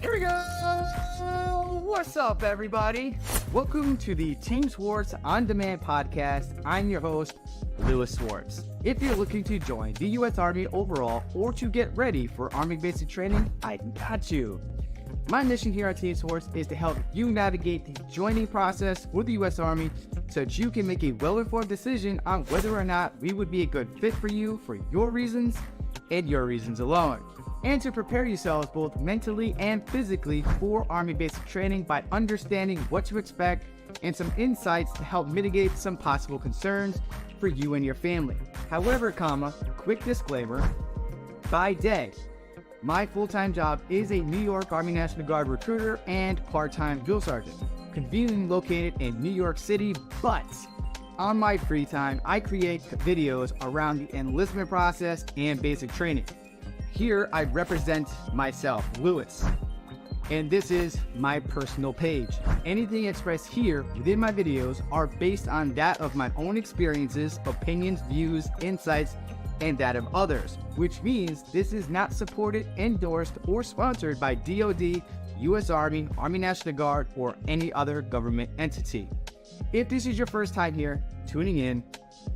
Here we go. What's up, everybody? Welcome to the Team SWARTZ On Demand podcast. I'm your host, Louis SWARTZ. If you're looking to join the U.S. Army overall or to get ready for Army basic training, I got you. My mission here at Team SWARTZ is to help you navigate the joining process with the U.S. Army so that you can make a well-informed decision on whether or not we would be a good fit for you for your reasons and your reasons alone, and to prepare yourselves both mentally and physically for Army basic training by understanding what to expect and some insights to help mitigate some possible concerns for you and your family. However, quick disclaimer, by day, my full-time job is a New York Army National Guard recruiter and part-time drill sergeant, conveniently located in New York City, but on my free time, I create videos around the enlistment process and basic training. Here, I represent myself, Louis, and this is my personal page. Anything expressed here within my videos are based on that of my own experiences, opinions, views, insights, and that of others, which means this is not supported, endorsed, or sponsored by DoD, U.S. Army, Army National Guard, or any other government entity. If this is your first time here, tuning in,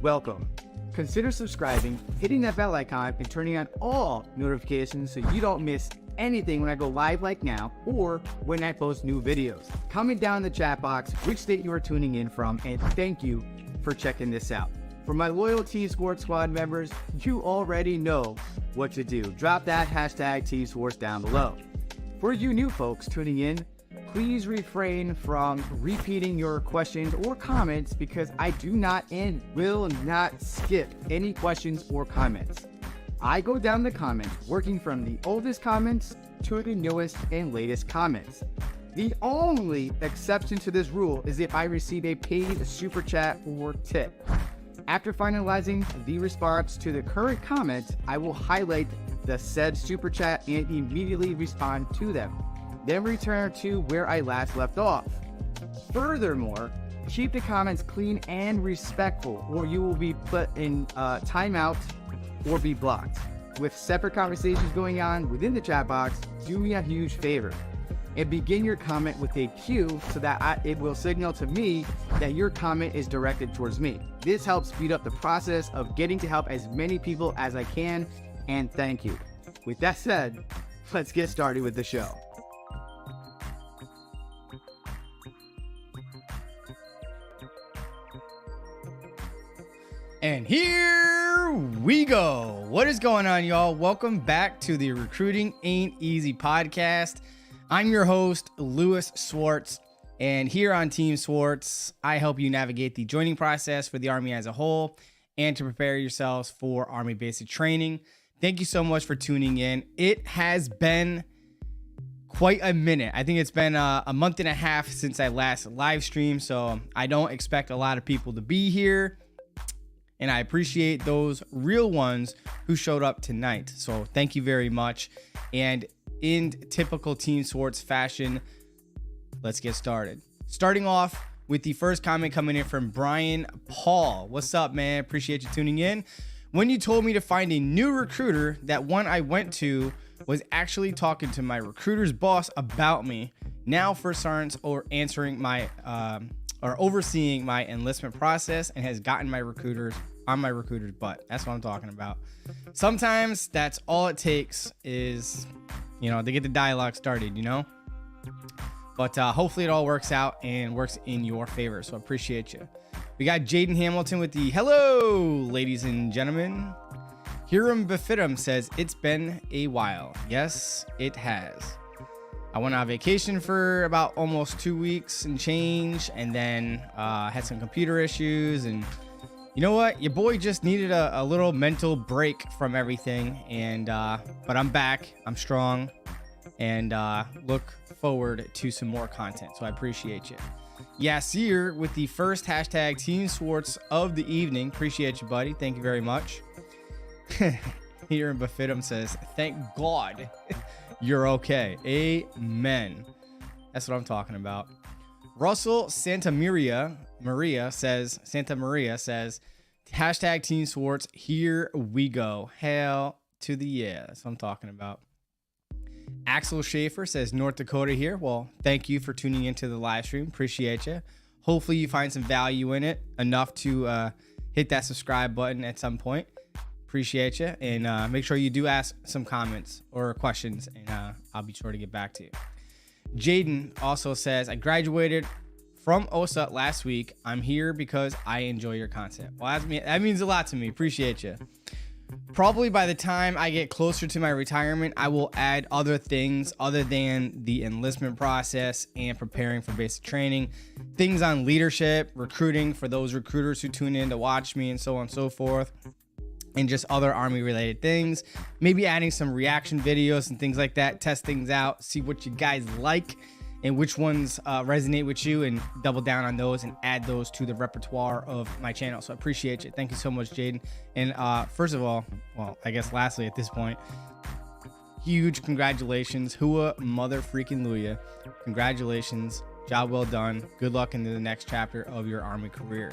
welcome. Consider subscribing, hitting that bell icon, and turning on all notifications so you don't miss anything when I go live like now or when I post new videos. Comment down in the chat box which state you are tuning in from, and thank you for checking this out. For my loyal Team SWARTZ squad members, you already know what to do. Drop that hashtag Team SWARTZ down below. For you new folks tuning in, please refrain from repeating your questions or comments because I do not and will not skip any questions or comments. I go down the comments, working from the oldest comments to the newest and latest comments. The only exception to this rule is if I receive a paid super chat or tip. After finalizing the response to the current comment, I will highlight the said super chat and immediately respond to them, then return to where I last left off. Furthermore, keep the comments clean and respectful, or you will be put in timeout or be blocked. With separate conversations going on within the chat box, do me a huge favor and begin your comment with a cue so that it will signal to me that your comment is directed towards me. This helps speed up the process of getting to help as many people as I can, and thank you. With that said, let's get started with the show. And here we go. What is going on, y'all? Welcome back to the Recruiting Ain't Easy podcast. I'm your host, Louis SWARTZ, and here on Team SWARTZ, I help you navigate the joining process for the Army as a whole and to prepare yourselves for Army basic training. Thank you so much for tuning in. It has been quite a minute. I think it's been a month and a half since I last live streamed, so I don't expect a lot of people to be here. And I appreciate those real ones who showed up tonight. So thank you very much. And in typical Team SWARTZ fashion, let's get started. Starting off with the first comment coming in from Brian Paul. What's up, man? Appreciate you tuning in. When you told me to find a new recruiter, that one I went to was actually talking to my recruiter's boss about me. Now first sergeants or answering my or overseeing my enlistment process and has gotten my recruiters on my recruiter's butt. That's what I'm talking about. Sometimes that's all it takes is, to get the dialogue started, But hopefully it all works out and works in your favor. So I appreciate you. We got Jaden Hamilton with the hello, ladies and gentlemen. Hiram Befittum says it's been a while. Yes, it has. I went on vacation for about almost 2 weeks and change, and then had some computer issues. And you know what? Your boy just needed a little mental break from everything. And but I'm back. I'm strong, and look forward to some more content. So I appreciate you. Yasir with the first hashtag Team SWARTZ of the evening. Appreciate you, buddy. Thank you very much. Here in Befittum says, thank God you're okay. Amen. That's what I'm talking about. Russell Santa Maria says, hashtag Team SWARTZ. Here we go. Hell to the yeah. That's what I'm talking about. Axel Schaefer says, North Dakota here. Well, thank you for tuning into the live stream. Appreciate you. Hopefully you find some value in it, enough to hit that subscribe button at some point. Appreciate you. And make sure you do ask some comments or questions, and I'll be sure to get back to you. Jaden also says, I graduated from OSA last week. I'm here because I enjoy your content. Well, that means a lot to me. Appreciate you. Probably by the time I get closer to my retirement, I will add other things other than the enlistment process and preparing for basic training. Things on leadership, recruiting for those recruiters who tune in to watch me, and so on and so forth. And just other Army related things. Maybe adding some reaction videos and things like that. Test things out, see what you guys like and which ones resonate with you, and double down on those and add those to the repertoire of my channel. So I appreciate you. Thank you so much, Jaden. And first of all, well, I guess lastly at this point, huge congratulations. Hua mother freaking Luya. Congratulations. Job well done. Good luck into the next chapter of your Army career.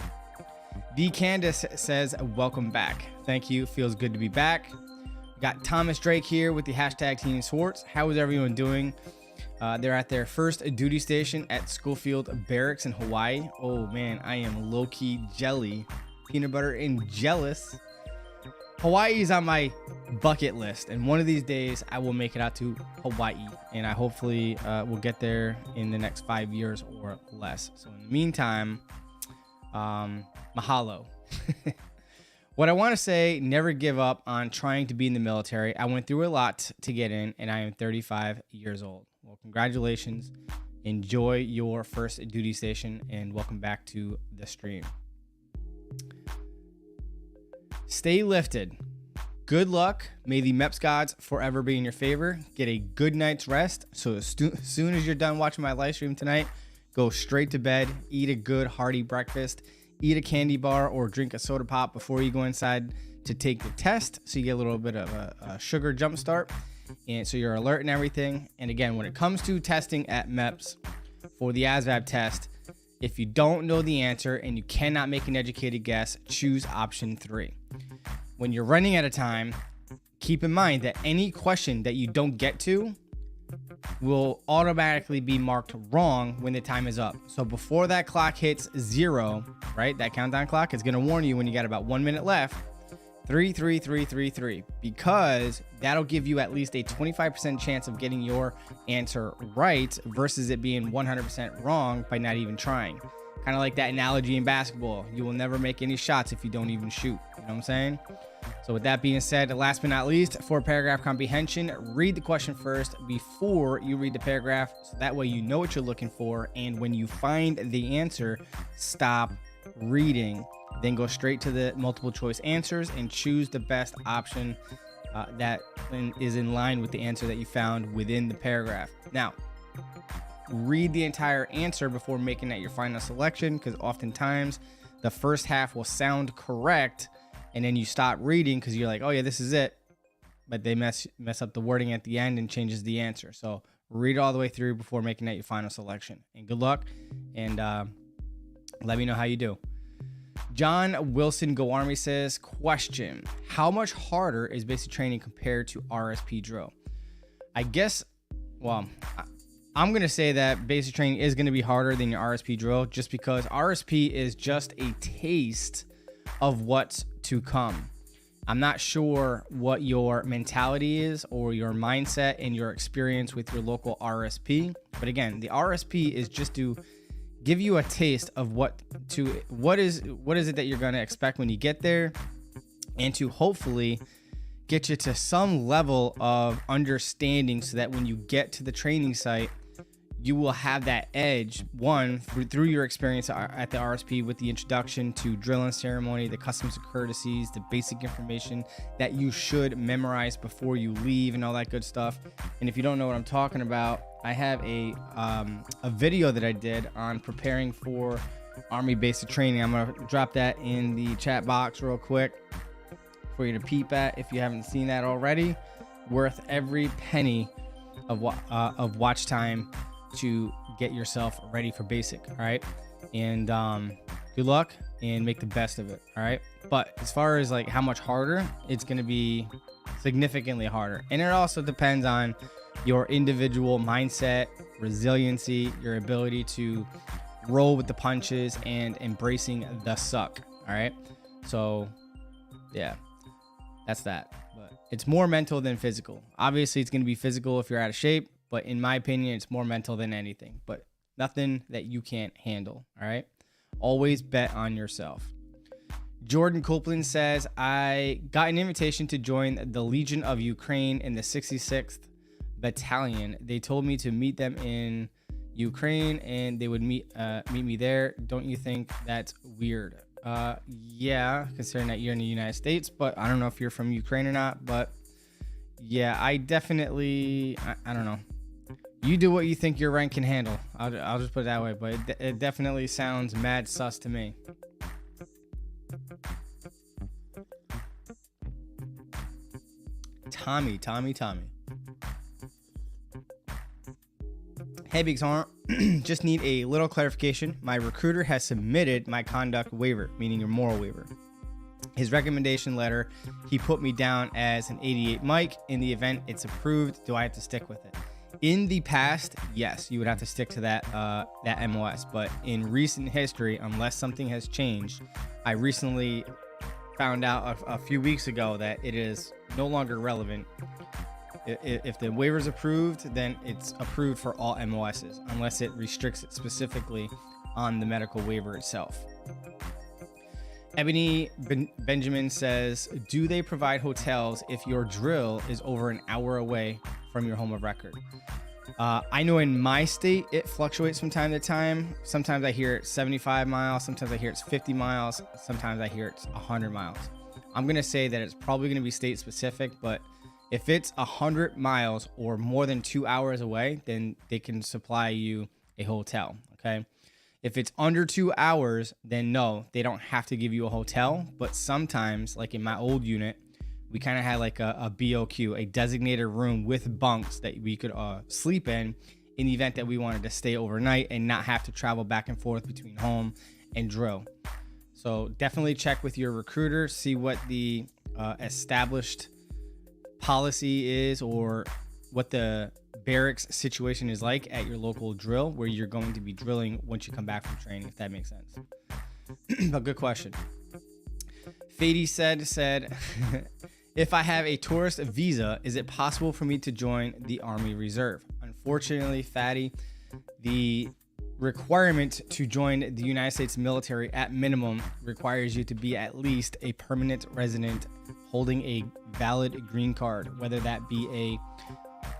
D. Candace says, welcome back. Thank you. Feels good to be back. Got Thomas Drake here with the hashtag Team SWARTZ. How is everyone doing? They're at their first duty station at Schofield Barracks in Hawaii. Oh man, I am low-key jelly, peanut butter and jealous. Hawaii is on my bucket list, and one of these days I will make it out to Hawaii, and I hopefully will get there in the next 5 years or less. So in the meantime, mahalo. What I want to say, never give up on trying to be in the military. I went through a lot to get in, and I am 35 years old. Well, congratulations. Enjoy your first duty station, and welcome back to the stream. Stay lifted. Good luck. May the MEPS gods forever be in your favor. Get a good night's rest. So as soon as you're done watching my live stream tonight, go straight to bed, eat a good hearty breakfast, eat a candy bar or drink a soda pop before you go inside to take the test, so you get a little bit of a sugar jump start, and so you're alert and everything. And again, when it comes to testing at MEPS for the ASVAB test, if you don't know the answer and you cannot make an educated guess, choose option 3. When you're running out of time, keep in mind that any question that you don't get to will automatically be marked wrong when the time is up. So before that clock hits 0, right, that countdown clock is going to warn you when you got about 1 minute left, 3, 3, 3, 3, 3, because that'll give you at least a 25% chance of getting your answer right versus it being 100% wrong by not even trying. Kind of like that analogy in basketball. You will never make any shots if you don't even shoot. You know what I'm saying? So with that being said, last but not least, for paragraph comprehension, read the question first before you read the paragraph, so that way you know what you're looking for, and when you find the answer, stop reading, then go straight to the multiple choice answers and choose the best option that is in line with the answer that you found within the paragraph. Now, read the entire answer before making that your final selection, because oftentimes the first half will sound correct, and then you stop reading because you're like, oh yeah, this is it, but they mess up the wording at the end and changes the answer. So read it all the way through before making that your final selection. And good luck, and let me know how you do. John Wilson Go Army says, question, how much harder is basic training compared to RSP drill? I guess, well, I'm going to say that basic training is going to be harder than your RSP drill, just because RSP is just a taste of what's to come. I'm not sure what your mentality is or your mindset and your experience with your local RSP. But again, the RSP is just to give you a taste of what is it that you're going to expect when you get there, and to hopefully get you to some level of understanding so that when you get to the training site, you will have that edge, one, through your experience at the RSP with the introduction to drill and ceremony, the customs and courtesies, the basic information that you should memorize before you leave and all that good stuff. And if you don't know what I'm talking about, I have a video that I did on preparing for Army basic training. I'm going to drop that in the chat box real quick for you to peep at if you haven't seen that already. Worth every penny of watch time to get yourself ready for basic. All right, and good luck and make the best of it. All right, but as far as like how much harder, it's going to be significantly harder, and it also depends on your individual mindset, resiliency, your ability to roll with the punches, and embracing the suck. All right. So yeah, that's that. But it's more mental than physical. Obviously, it's going to be physical if you're out of shape, but in my opinion, it's more mental than anything. But nothing that you can't handle. All right. Always bet on yourself. Jordan Copeland says, I got an invitation to join the Legion of Ukraine in the 66th Battalion. They told me to meet them in Ukraine and they would meet me there. Don't you think that's weird? Yeah, considering that you're in the United States, but I don't know if you're from Ukraine or not. But yeah, I definitely, I don't know. You do what you think your rank can handle. I'll just put it that way. But it definitely sounds mad sus to me. Tommy. Hey, Big Horn. Just need a little clarification. My recruiter has submitted my conduct waiver, meaning your moral waiver. His recommendation letter, he put me down as an 88 mic. In the event it's approved, do I have to stick with it? In the past, yes, you would have to stick to that MOS. But in recent history, unless something has changed, I recently found out a few weeks ago that it is no longer relevant. If the waiver is approved, then it's approved for all MOSs, unless it restricts it specifically on the medical waiver itself. Ebony Benjamin says, do they provide hotels if your drill is over an hour away from your home of record? I know in my state, it fluctuates from time to time. Sometimes I hear it's 75 miles. Sometimes I hear it's 50 miles. Sometimes I hear it's 100 miles. I'm going to say that it's probably going to be state specific, but if it's 100 miles or more than 2 hours away, then they can supply you a hotel. Okay. If it's under 2 hours, then no, they don't have to give you a hotel. But sometimes, like in my old unit, we kind of had like a BOQ, a designated room with bunks that we could sleep in the event that we wanted to stay overnight and not have to travel back and forth between home and drill. So definitely check with your recruiter, see what the established policy is or what the barracks situation is like at your local drill where you're going to be drilling once you come back from training, if that makes sense. But good question. Fady said, if I have a tourist visa, is it possible for me to join the Army Reserve? Unfortunately, Fatty, the requirement to join the United States military at minimum requires you to be at least a permanent resident holding a valid green card, whether that be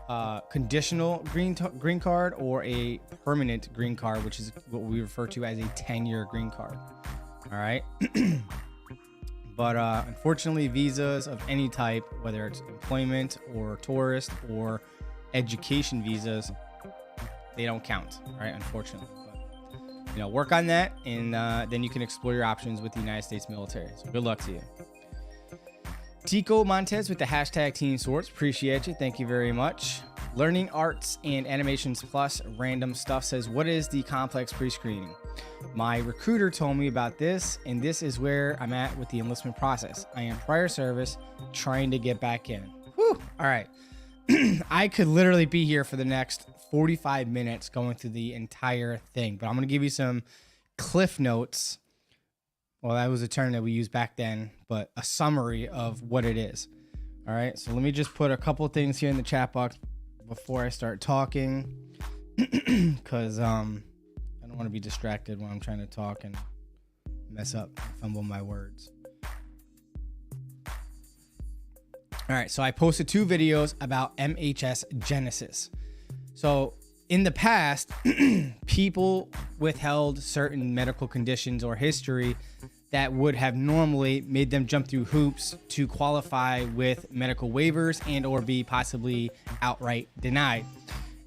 a conditional green card or a permanent green card, which is what we refer to as a 10-year green card. All right. But unfortunately, visas of any type, whether it's employment or tourist or education visas, they don't count, right? Unfortunately, but work on that, and then you can explore your options with the United States military. So good luck to you. Tico Montez with the hashtag Team SWARTZ. Appreciate you. Thank you very much. Learning Arts and Animations Plus Random Stuff says, what is the complex pre-screening? My recruiter told me about this, and this is where I'm at with the enlistment process. I am prior service, trying to get back in. Whew. All right. I could literally be here for the next 45 minutes going through the entire thing, but I'm going to give you some cliff notes. Well, that was a term that we used back then, but a summary of what it is. All right. So let me just put a couple of things here in the chat box before I start talking, because I don't want to be distracted when I'm trying to talk and mess up, fumble my words. All right, so I posted 2 videos about MHS Genesis. So in the past, people withheld certain medical conditions or history that would have normally made them jump through hoops to qualify with medical waivers and or be possibly outright denied.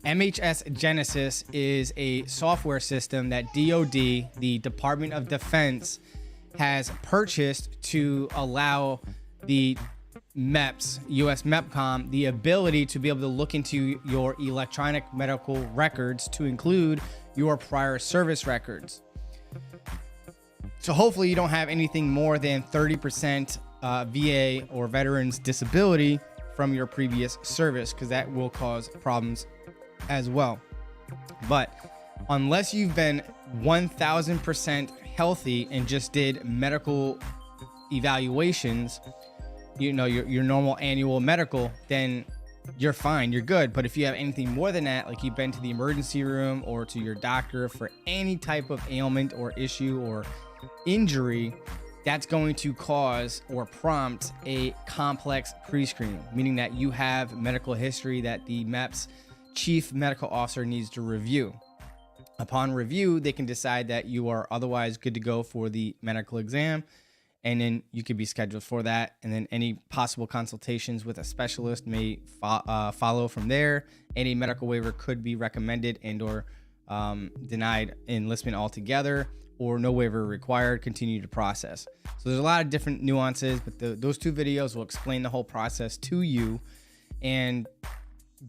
MHS Genesis is a software system that DoD, the Department of Defense, has purchased to allow the MEPS, US MEPCOM, the ability to be able to look into your electronic medical records to include your prior service records. So hopefully you don't have anything more than 30% VA or veterans disability from your previous service, because that will cause problems as well. But unless you've been 1000% healthy and just did medical evaluations, you know, your normal annual medical, then you're fine, you're good. But if you have anything more than that, like you've been to the emergency room or to your doctor for any type of ailment or issue or injury, that's going to cause or prompt a complex pre-screen, meaning that you have medical history that the MEPS chief medical officer needs to review. Upon review, they can decide that you are otherwise good to go for the medical exam, and then you could be scheduled for that. And then any possible consultations with a specialist may follow from there. Any medical waiver could be recommended and or denied enlistment altogether, or no waiver required, continue to process. So there's a lot of different nuances, but those two videos will explain the whole process to you. And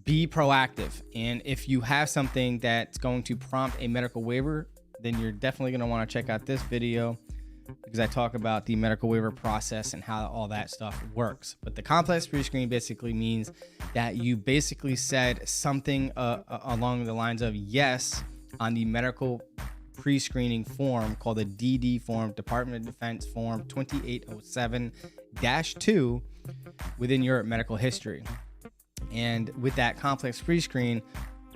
be proactive. And if you have something that's going to prompt a medical waiver, then you're definitely going to want to check out this video, because I talk about the medical waiver process and how all that stuff works. But the complex pre-screen basically means that you basically said something along the lines of yes on the medical pre-screening form called the DD form, Department of Defense form 2807-2, within your medical history. And with that complex pre-screen,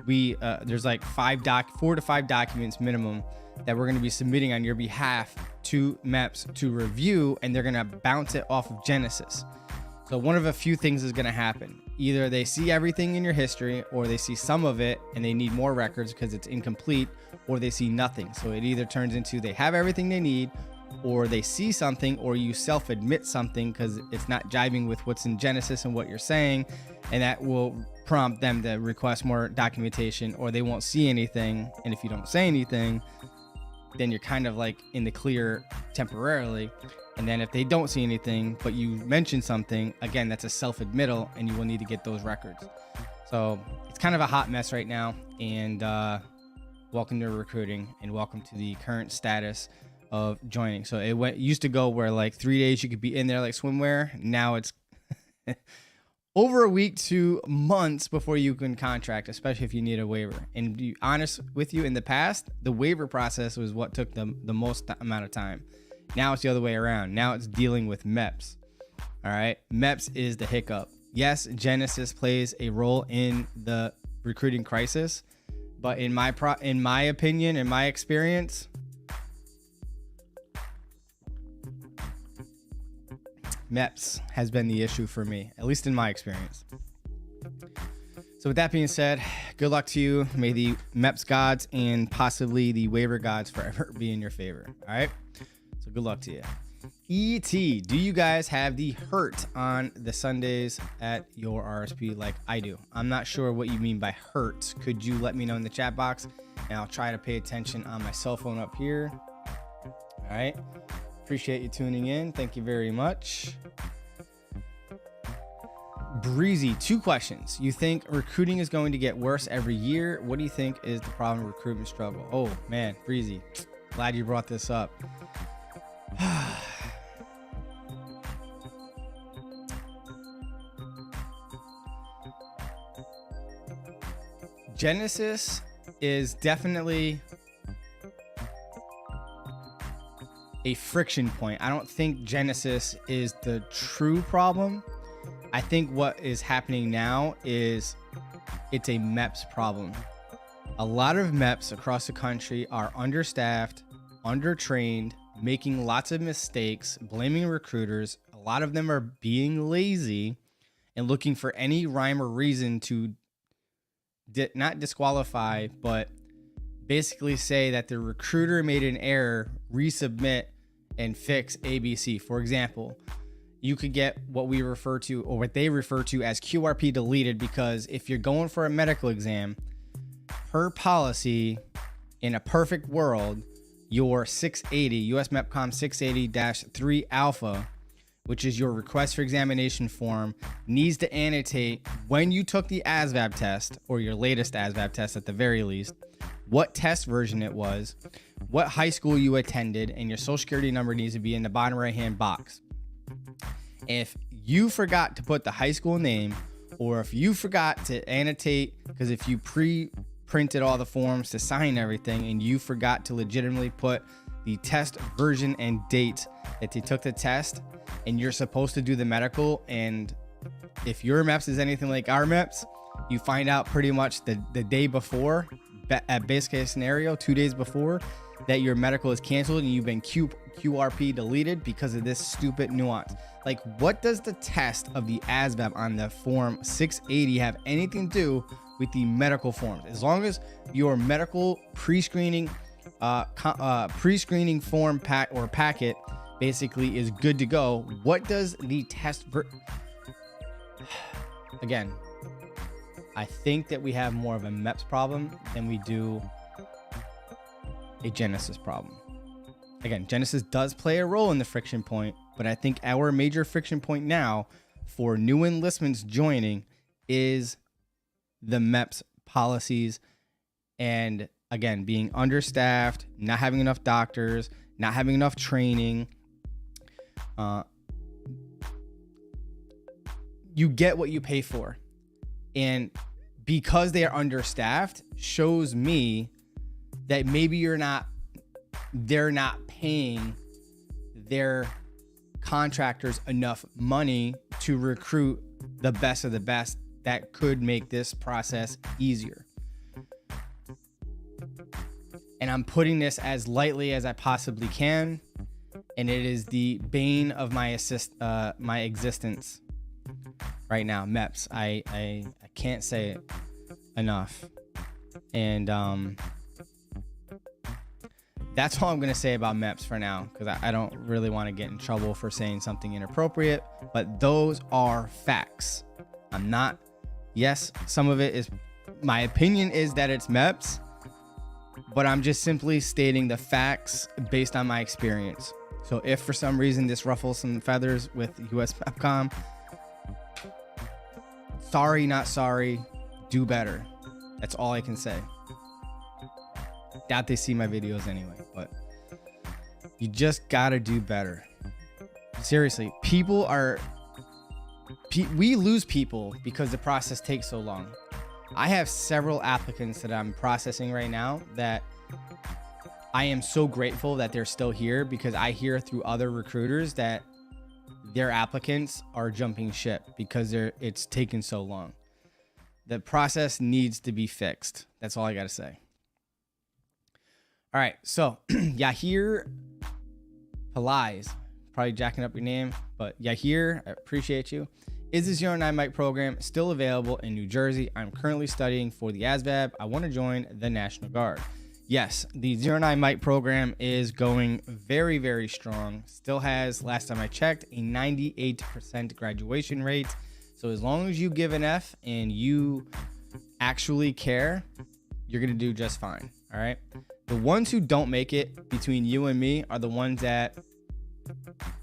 there's like 4 to 5 documents minimum that we're going to be submitting on your behalf to MEPS to review, and they're going to bounce it off of Genesis. So one of a few things is going to happen. Either they see everything in your history, or they see some of it and they need more records because it's incomplete, or they see nothing. So it either turns into they have everything they need, or they see something, or you self-admit something because it's not jiving with what's in Genesis and what you're saying, and that will prompt them to request more documentation, or they won't see anything. And if you don't say anything, then you're kind of like in the clear temporarily. And then if they don't see anything, but you mention something, again, that's a self-admittal, and you will need to get those records. So it's kind of a hot mess right now. And welcome to recruiting, and welcome to the current status of joining. So it used to go where like 3 days you could be in there like swimwear. Now it's over a week to months before you can contract, especially if you need a waiver. And to be honest with you, in the past, the waiver process was what took the most amount of time. Now it's the other way around. Now it's dealing with MEPS. All right. MEPS is the hiccup. Yes, Genesis plays a role in the recruiting crisis, but in my opinion, in my experience, MEPS has been the issue for me, at least in my experience. So with that being said, good luck to you. May the MEPS gods and possibly the waiver gods forever be in your favor. All right. So good luck to you. ET, do you guys have the hurt on the Sundays at your RSP like I do? I'm not sure what you mean by hurt. Could you let me know in the chat box, and I'll try to pay attention on my cell phone up here. All right. Appreciate you tuning in. Thank you very much. Breezy, 2 questions. You think recruiting is going to get worse every year? What do you think is the problem with recruitment struggle? Oh man, Breezy, glad you brought this up. Genesis is definitely a friction point. I don't think Genesis is the true problem. I think what is happening now is it's a MEPS problem. A lot of MEPS across the country are understaffed, undertrained, making lots of mistakes, blaming recruiters. A lot of them are being lazy and looking for any rhyme or reason to not disqualify, but basically say that the recruiter made an error, resubmit, and fix ABC. For example, you could get what we refer to, or what they refer to as QRP deleted, because if you're going for a medical exam, per policy, in a perfect world, your 680, US MEPCOM 680-3 alpha, which is your request for examination form, needs to annotate when you took the ASVAB test, or your latest ASVAB test at the very least, what test version it was, what high school you attended, and your social security number needs to be in the bottom right hand box. If you forgot to put the high school name, or if you forgot to annotate, because if you pre-printed all the forms to sign everything and you forgot to legitimately put the test version and date that they took the test, and you're supposed to do the medical, and if your MEPS is anything like our MEPS, you find out pretty much the day before, at base case scenario, 2 days before, that your medical is canceled and you've been QRP deleted because of this stupid nuance. Like, what does the test of the ASVAB on the form 680 have anything to do with the medical forms? As long as your medical pre-screening form packet basically is good to go, what does the test again, I think that we have more of a MEPS problem than we do a Genesis problem. Again, Genesis does play a role in the friction point, but I think our major friction point now for new enlistments joining is the MEPS policies, and again, being understaffed, not having enough doctors, not having enough training. You get what you pay for. And because they are understaffed shows me that maybe they're not paying their contractors enough money to recruit the best of the best that could make this process easier. And I'm putting this as lightly as I possibly can, and it is the bane of my existence right now. MEPS. I can't say it enough. And that's all I'm going to say about MEPS for now, because I don't really want to get in trouble for saying something inappropriate, but those are facts. I'm not, yes, some of it is, my opinion is that it's MEPS, but I'm just simply stating the facts based on my experience. So if for some reason this ruffles some feathers with US MEPCOM, sorry, not sorry, do better. That's all I can say. Doubt they see my videos anyway, but you just gotta do better. Seriously, we lose people because the process takes so long. I have several applicants that I'm processing right now that I am so grateful that they're still here, because I hear through other recruiters that their applicants are jumping ship because it's taken so long. The process needs to be fixed. That's all I gotta say. All right, so Yahir Palais, probably jacking up your name, but Yahir, I appreciate you. Is the 09 mic program still available in New Jersey? I'm currently studying for the ASVAB. I want to join the National Guard. Yes, the 09 mic program is going very, very strong. Still has, last time I checked, a 98% graduation rate. So as long as you give an F and you actually care, you're going to do just fine. All right. The ones who don't make it, between you and me, are the ones that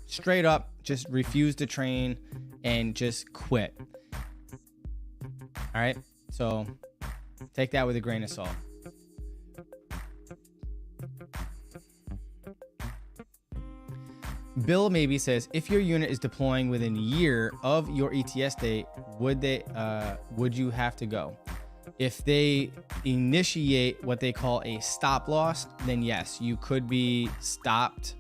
straight up just refuse to train and just quit. All right. So take that with a grain of salt. Bill maybe says, if your unit is deploying within a year of your ETS date, would you have to go? If they initiate what they call a stop loss, then yes, you could be stopped.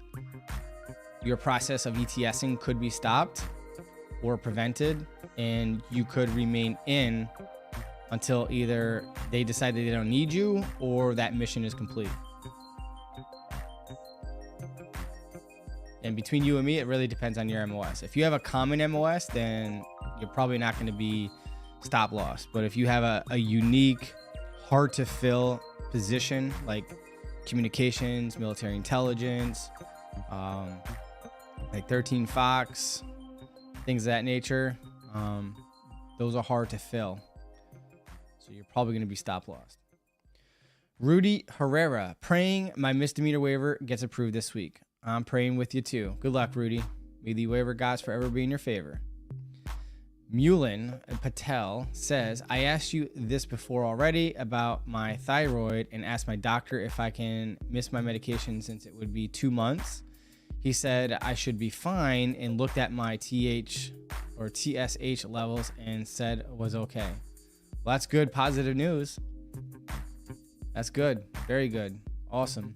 Your process of ETSing could be stopped or prevented, and you could remain in until either they decide that they don't need you or that mission is complete. And between you and me, it really depends on your MOS. If you have a common MOS, then you're probably not going to be stop loss. But if you have a unique, hard to fill position like communications, military intelligence, like 13 Fox, things of that nature, those are hard to fill. So you're probably going to be stop loss. Rudy Herrera, praying my misdemeanor waiver gets approved this week. I'm praying with you too. Good luck, Rudy. May the waiver gods forever be in your favor. Mulin Patel says, I asked you this before already about my thyroid and asked my doctor if I can miss my medication since it would be 2 months. He said I should be fine and looked at my TH or TSH levels and said it was okay. Well, that's good. Positive news. That's good. Very good. Awesome.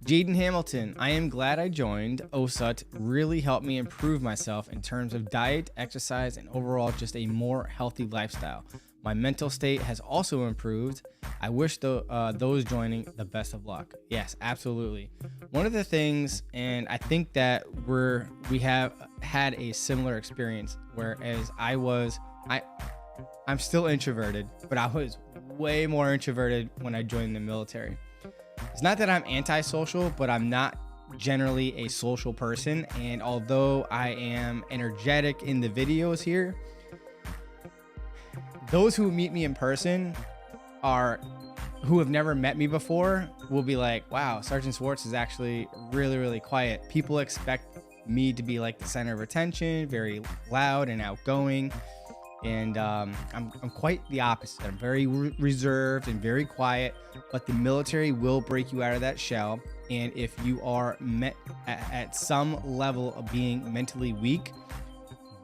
Jaden Hamilton, I am glad I joined. OSUT really helped me improve myself in terms of diet, exercise, and overall just a more healthy lifestyle. My mental state has also improved. I wish those joining the best of luck. Yes, absolutely. One of the things, and I think that we have had a similar experience, whereas I'm still introverted, but I was way more introverted when I joined the military. It's not that I'm antisocial, but I'm not generally a social person. And although I am energetic in the videos here, those who meet me in person who have never met me before will be like, wow, Sergeant SWARTZ is actually really, really quiet. People expect me to be like the center of attention, very loud and outgoing. And I'm quite the opposite. I'm very reserved and very quiet, but the military will break you out of that shell. And if you are at some level of being mentally weak,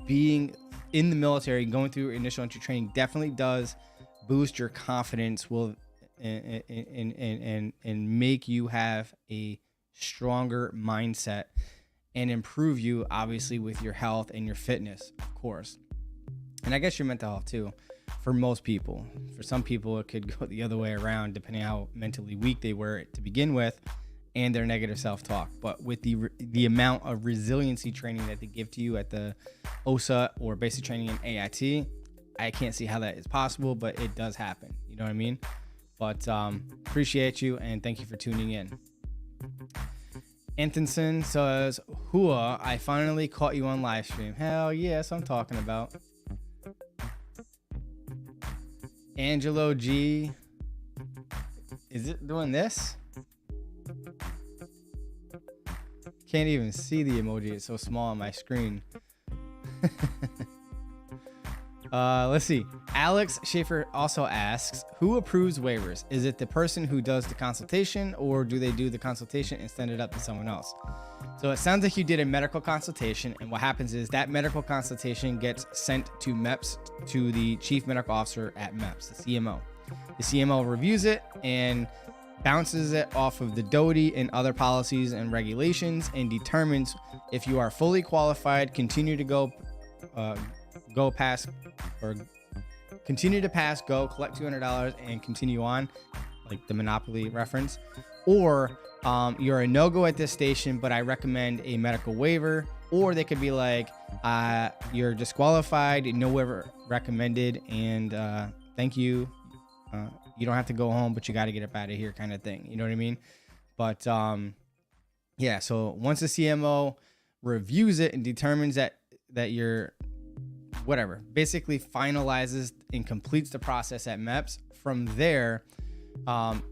being in the military, going through initial entry training definitely does boost your confidence, and make you have a stronger mindset and improve you, obviously, with your health and your fitness, of course. And I guess your mental health too, for most people. For some people, it could go the other way around, depending on how mentally weak they were to begin with and their negative self-talk. But with the amount of resiliency training that they give to you at the OSA or basic training in AIT, I can't see how that is possible, but it does happen. You know what I mean? But appreciate you, and thank you for tuning in. Antonson says, Hua, I finally caught you on live stream. Hell yes, I'm talking about. Angelo G, is it doing this? Can't even see the emoji, it's so small on my screen. Let's see. Alex Schaefer also asks, who approves waivers? Is it the person who does the consultation, or do they do the consultation and send it up to someone else? So it sounds like you did a medical consultation, and what happens is that medical consultation gets sent to MEPS, to the Chief Medical Officer at MEPS, the CMO. The CMO reviews it and bounces it off of the DOTI and other policies and regulations and determines if you are fully qualified, continue to go pass, or continue to pass, go collect $200 and continue on, like the Monopoly reference, or you're a no-go at this station, but I recommend a medical waiver. Or they could be like, you're disqualified, no waiver recommended, and thank you. You don't have to go home, but you got to get up out of here, kind of thing. You know what I mean? But yeah, so once the CMO reviews it and determines that you're whatever, basically finalizes and completes the process at MEPS, from there,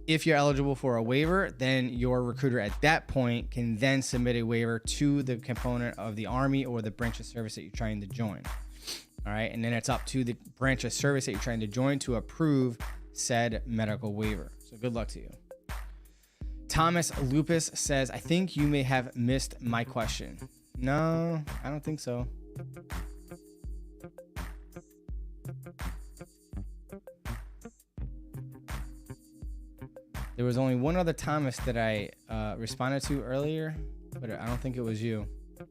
if you're eligible for a waiver, then your recruiter at that point can then submit a waiver to the component of the Army or the branch of service that you're trying to join. All right. And then it's up to the branch of service that you're trying to join to approve said medical waiver. So good luck to you. Thomas Lupus says, I think you may have missed my question. No, I don't think so. There was only one other Thomas that I responded to earlier, but I don't think it was you. Yeah,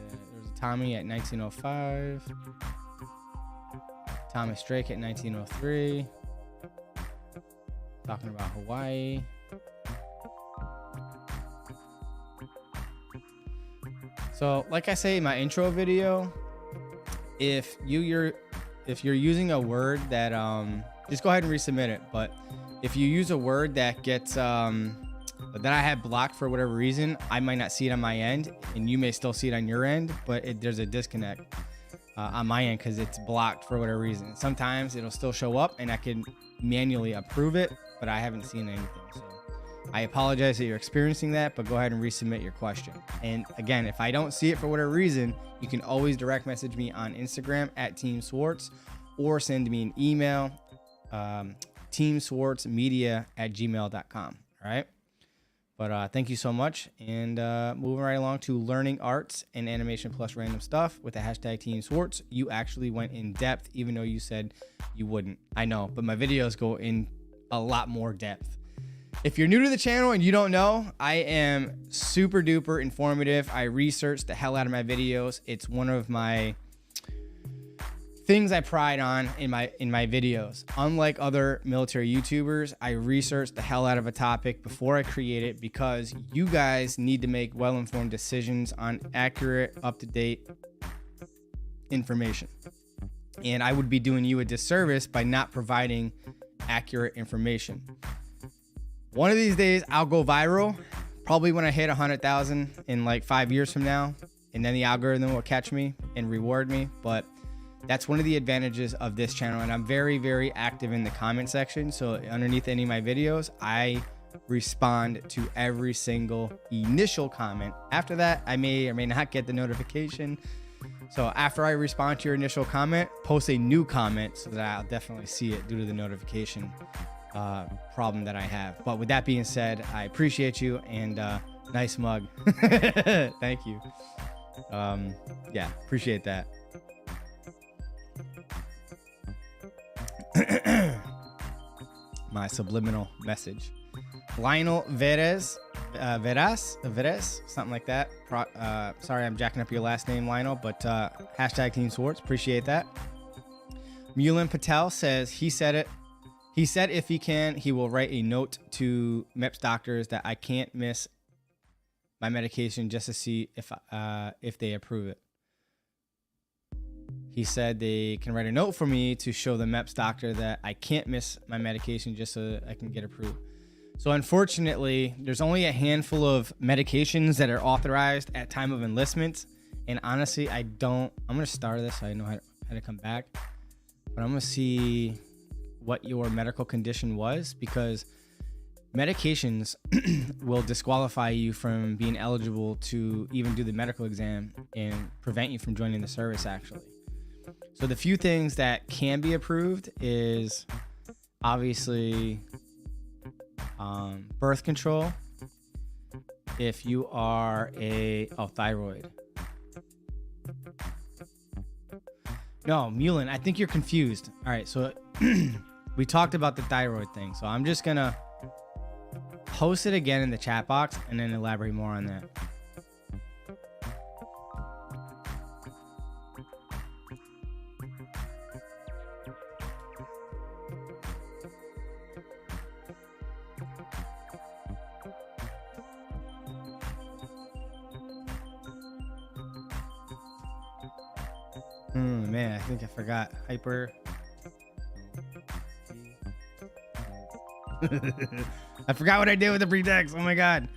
there was a Tommy at 1905. Thomas Drake at 1903. Talking about Hawaii. So, like I say in my intro video, if you're using a word that just go ahead and resubmit it. But if you use a word that gets that I had blocked for whatever reason, I might not see it on my end, and you may still see it on your end, but there's a disconnect on my end because it's blocked for whatever reason. Sometimes it'll still show up, and I can manually approve it, but I haven't seen anything. So I apologize that you're experiencing that, but go ahead and resubmit your question. And again, if I don't see it for whatever reason, you can always direct message me on Instagram at Team SWARTZ, or send me an email, teamswartzmedia@gmail.com. All right. But thank you so much. And moving right along to learning arts and animation plus random stuff with the hashtag Team Swartz. You actually went in depth, even though you said you wouldn't. I know, but my videos go in a lot more depth. If you're new to the channel and you don't know, I am super duper informative. I research the hell out of my videos. It's one of my things I pride on in my videos. Unlike other military YouTubers, I research the hell out of a topic before I create it because you guys need to make well-informed decisions on accurate, up-to-date information. And I would be doing you a disservice by not providing accurate information. One of these days, I'll go viral, probably when I hit 100,000 in like 5 years from now, and then the algorithm will catch me and reward me. But that's one of the advantages of this channel, and I'm very, very active in the comment section. So underneath any of my videos, I respond to every single initial comment. After that, I may or may not get the notification. So after I respond to your initial comment, post a new comment so that I'll definitely see it due to the notification problem that I have. But with that being said, I appreciate you, and nice mug. Thank you. Yeah, appreciate that. My subliminal message. Lionel Veres, something like that. Sorry, I'm jacking up your last name, Lionel, but hashtag Team Swartz. Appreciate that. Mulin Patel says he said it. He said if he can, he will write a note to MEPS doctors that I can't miss my medication just to see if they approve it. He said they can write a note for me to show the MEPS doctor that I can't miss my medication just so I can get approved. So unfortunately, there's only a handful of medications that are authorized at time of enlistment. And honestly, I'm going to start this so I know how to come back. But I'm going to see what your medical condition was, because medications will disqualify you from being eligible to even do the medical exam and prevent you from joining the service, actually. So the few things that can be approved is obviously birth control. If you are thyroid. No, Mulin, I think you're confused. All right, so we talked about the thyroid thing. So I'm just gonna post it again in the chat box and then elaborate more on that. Man, I think I forgot hyper. I forgot what I did with the pretext. Oh my god.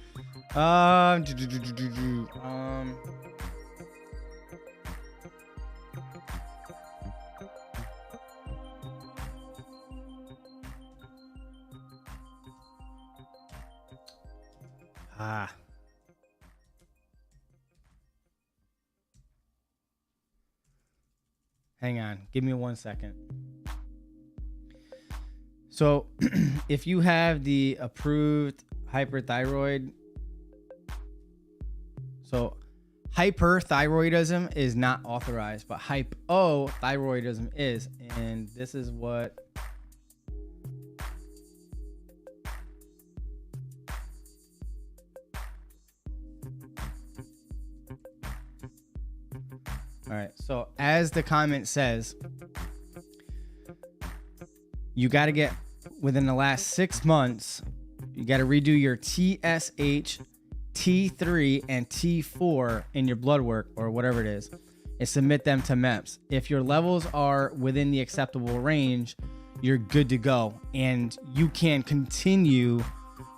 Hang on, give me 1 second. So if you have the approved hyperthyroid, so hyperthyroidism is not authorized, but hypothyroidism is, and this is what all right, so as the comment says, you got to get within the last 6 months, you got to redo your TSH, T3, and T4 in your blood work or whatever it is, and submit them to MEPS. If your levels are within the acceptable range, you're good to go, and you can continue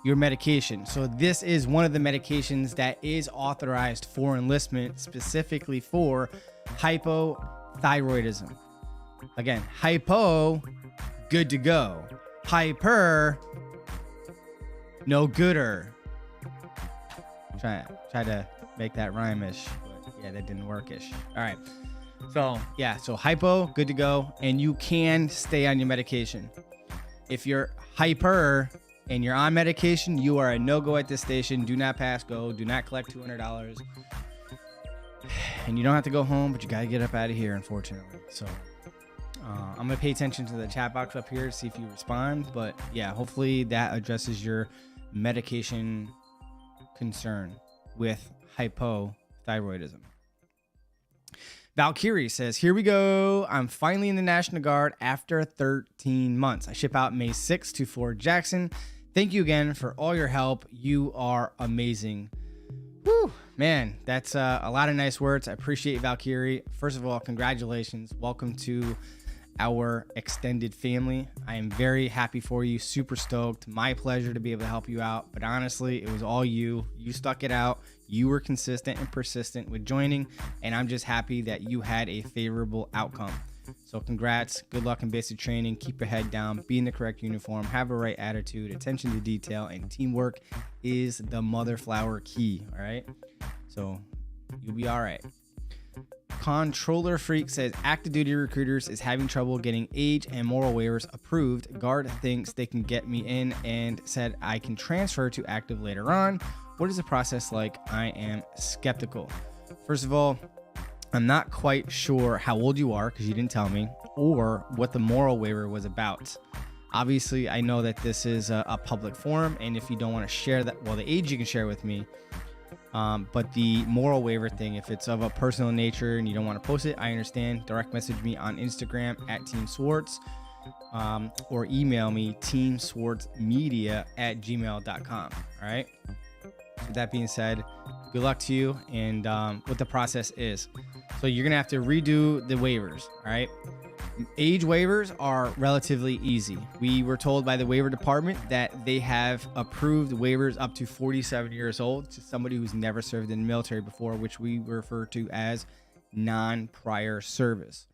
your medication. So this is one of the medications that is authorized for enlistment, specifically for hypothyroidism. Again, hypo, good to go. Hyper, no gooder. Try to make that rhyme-ish, but yeah, that didn't work-ish. All right. So yeah, so hypo, good to go, and you can stay on your medication. If you're hyper and you're on medication, you are a no-go at this station. Do not pass go. Do not collect $200. And you don't have to go home, but you got to get up out of here, unfortunately. So I'm going to pay attention to the chat box up here to see if you respond. But yeah, hopefully that addresses your medication concern with hypothyroidism. Valkyrie says, here we go. I'm finally in the National Guard after 13 months. I ship out May 6th to Fort Jackson. Thank you again for all your help. You are amazing. Woo, man, that's a lot of nice words. I appreciate Valkyrie. First of all, congratulations. Welcome to our extended family. I am very happy for you. Super stoked. My pleasure to be able to help you out. But honestly, it was all you. You stuck it out. You were consistent and persistent with joining, and I'm just happy that you had a favorable outcome. So congrats. Good luck in basic training. Keep your head down. Be in the correct uniform. Have the right attitude. Attention to detail. And teamwork is the mother flower key. All right? So you'll be all right. Controller Freak says active duty recruiters is having trouble getting age and moral waivers approved. Guard thinks they can get me in and said I can transfer to active later on. What is the process like? I am skeptical. First of all, I'm not quite sure how old you are because you didn't tell me, or what the moral waiver was about. Obviously, I know that this is a public forum, and if you don't want to share that, well, the age you can share with me. But the moral waiver thing, if it's of a personal nature and you don't want to post it, I understand. Direct message me on Instagram at Team SWARTZ, or email me teamswartzmedia@gmail.com. All right. With that being said, good luck to you and what the process is. So you're going to have to redo the waivers. All right. Age waivers are relatively easy. We were told by the waiver department that they have approved waivers up to 47 years old to somebody who's never served in the military before, which we refer to as non-prior service.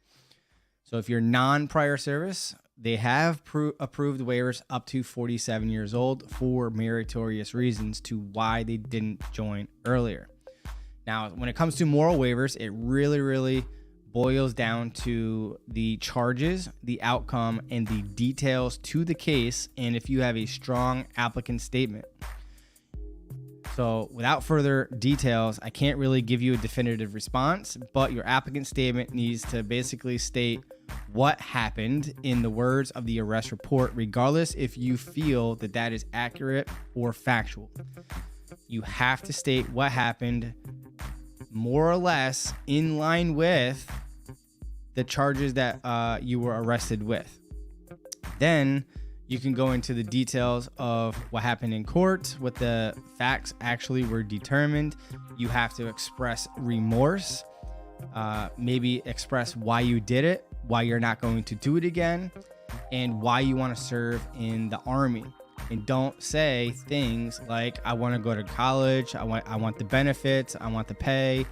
So if you're non-prior service, they have approved waivers up to 47 years old for meritorious reasons to why they didn't join earlier. Now, when it comes to moral waivers, it really boils down to the charges, the outcome, and the details to the case, and if you have a strong applicant statement. So without further details, I can't really give you a definitive response, but your applicant statement needs to basically state what happened in the words of the arrest report, regardless if you feel that that is accurate or factual. You have to state what happened more or less in line with the charges that you were arrested with. Then you can go into the details of what happened in court, what the facts actually were determined. You have to express remorse, maybe express why you did it, why you're not going to do it again, and why you want to serve in the Army. And don't say things like, I want to go to college, I want the benefits, I want the pay.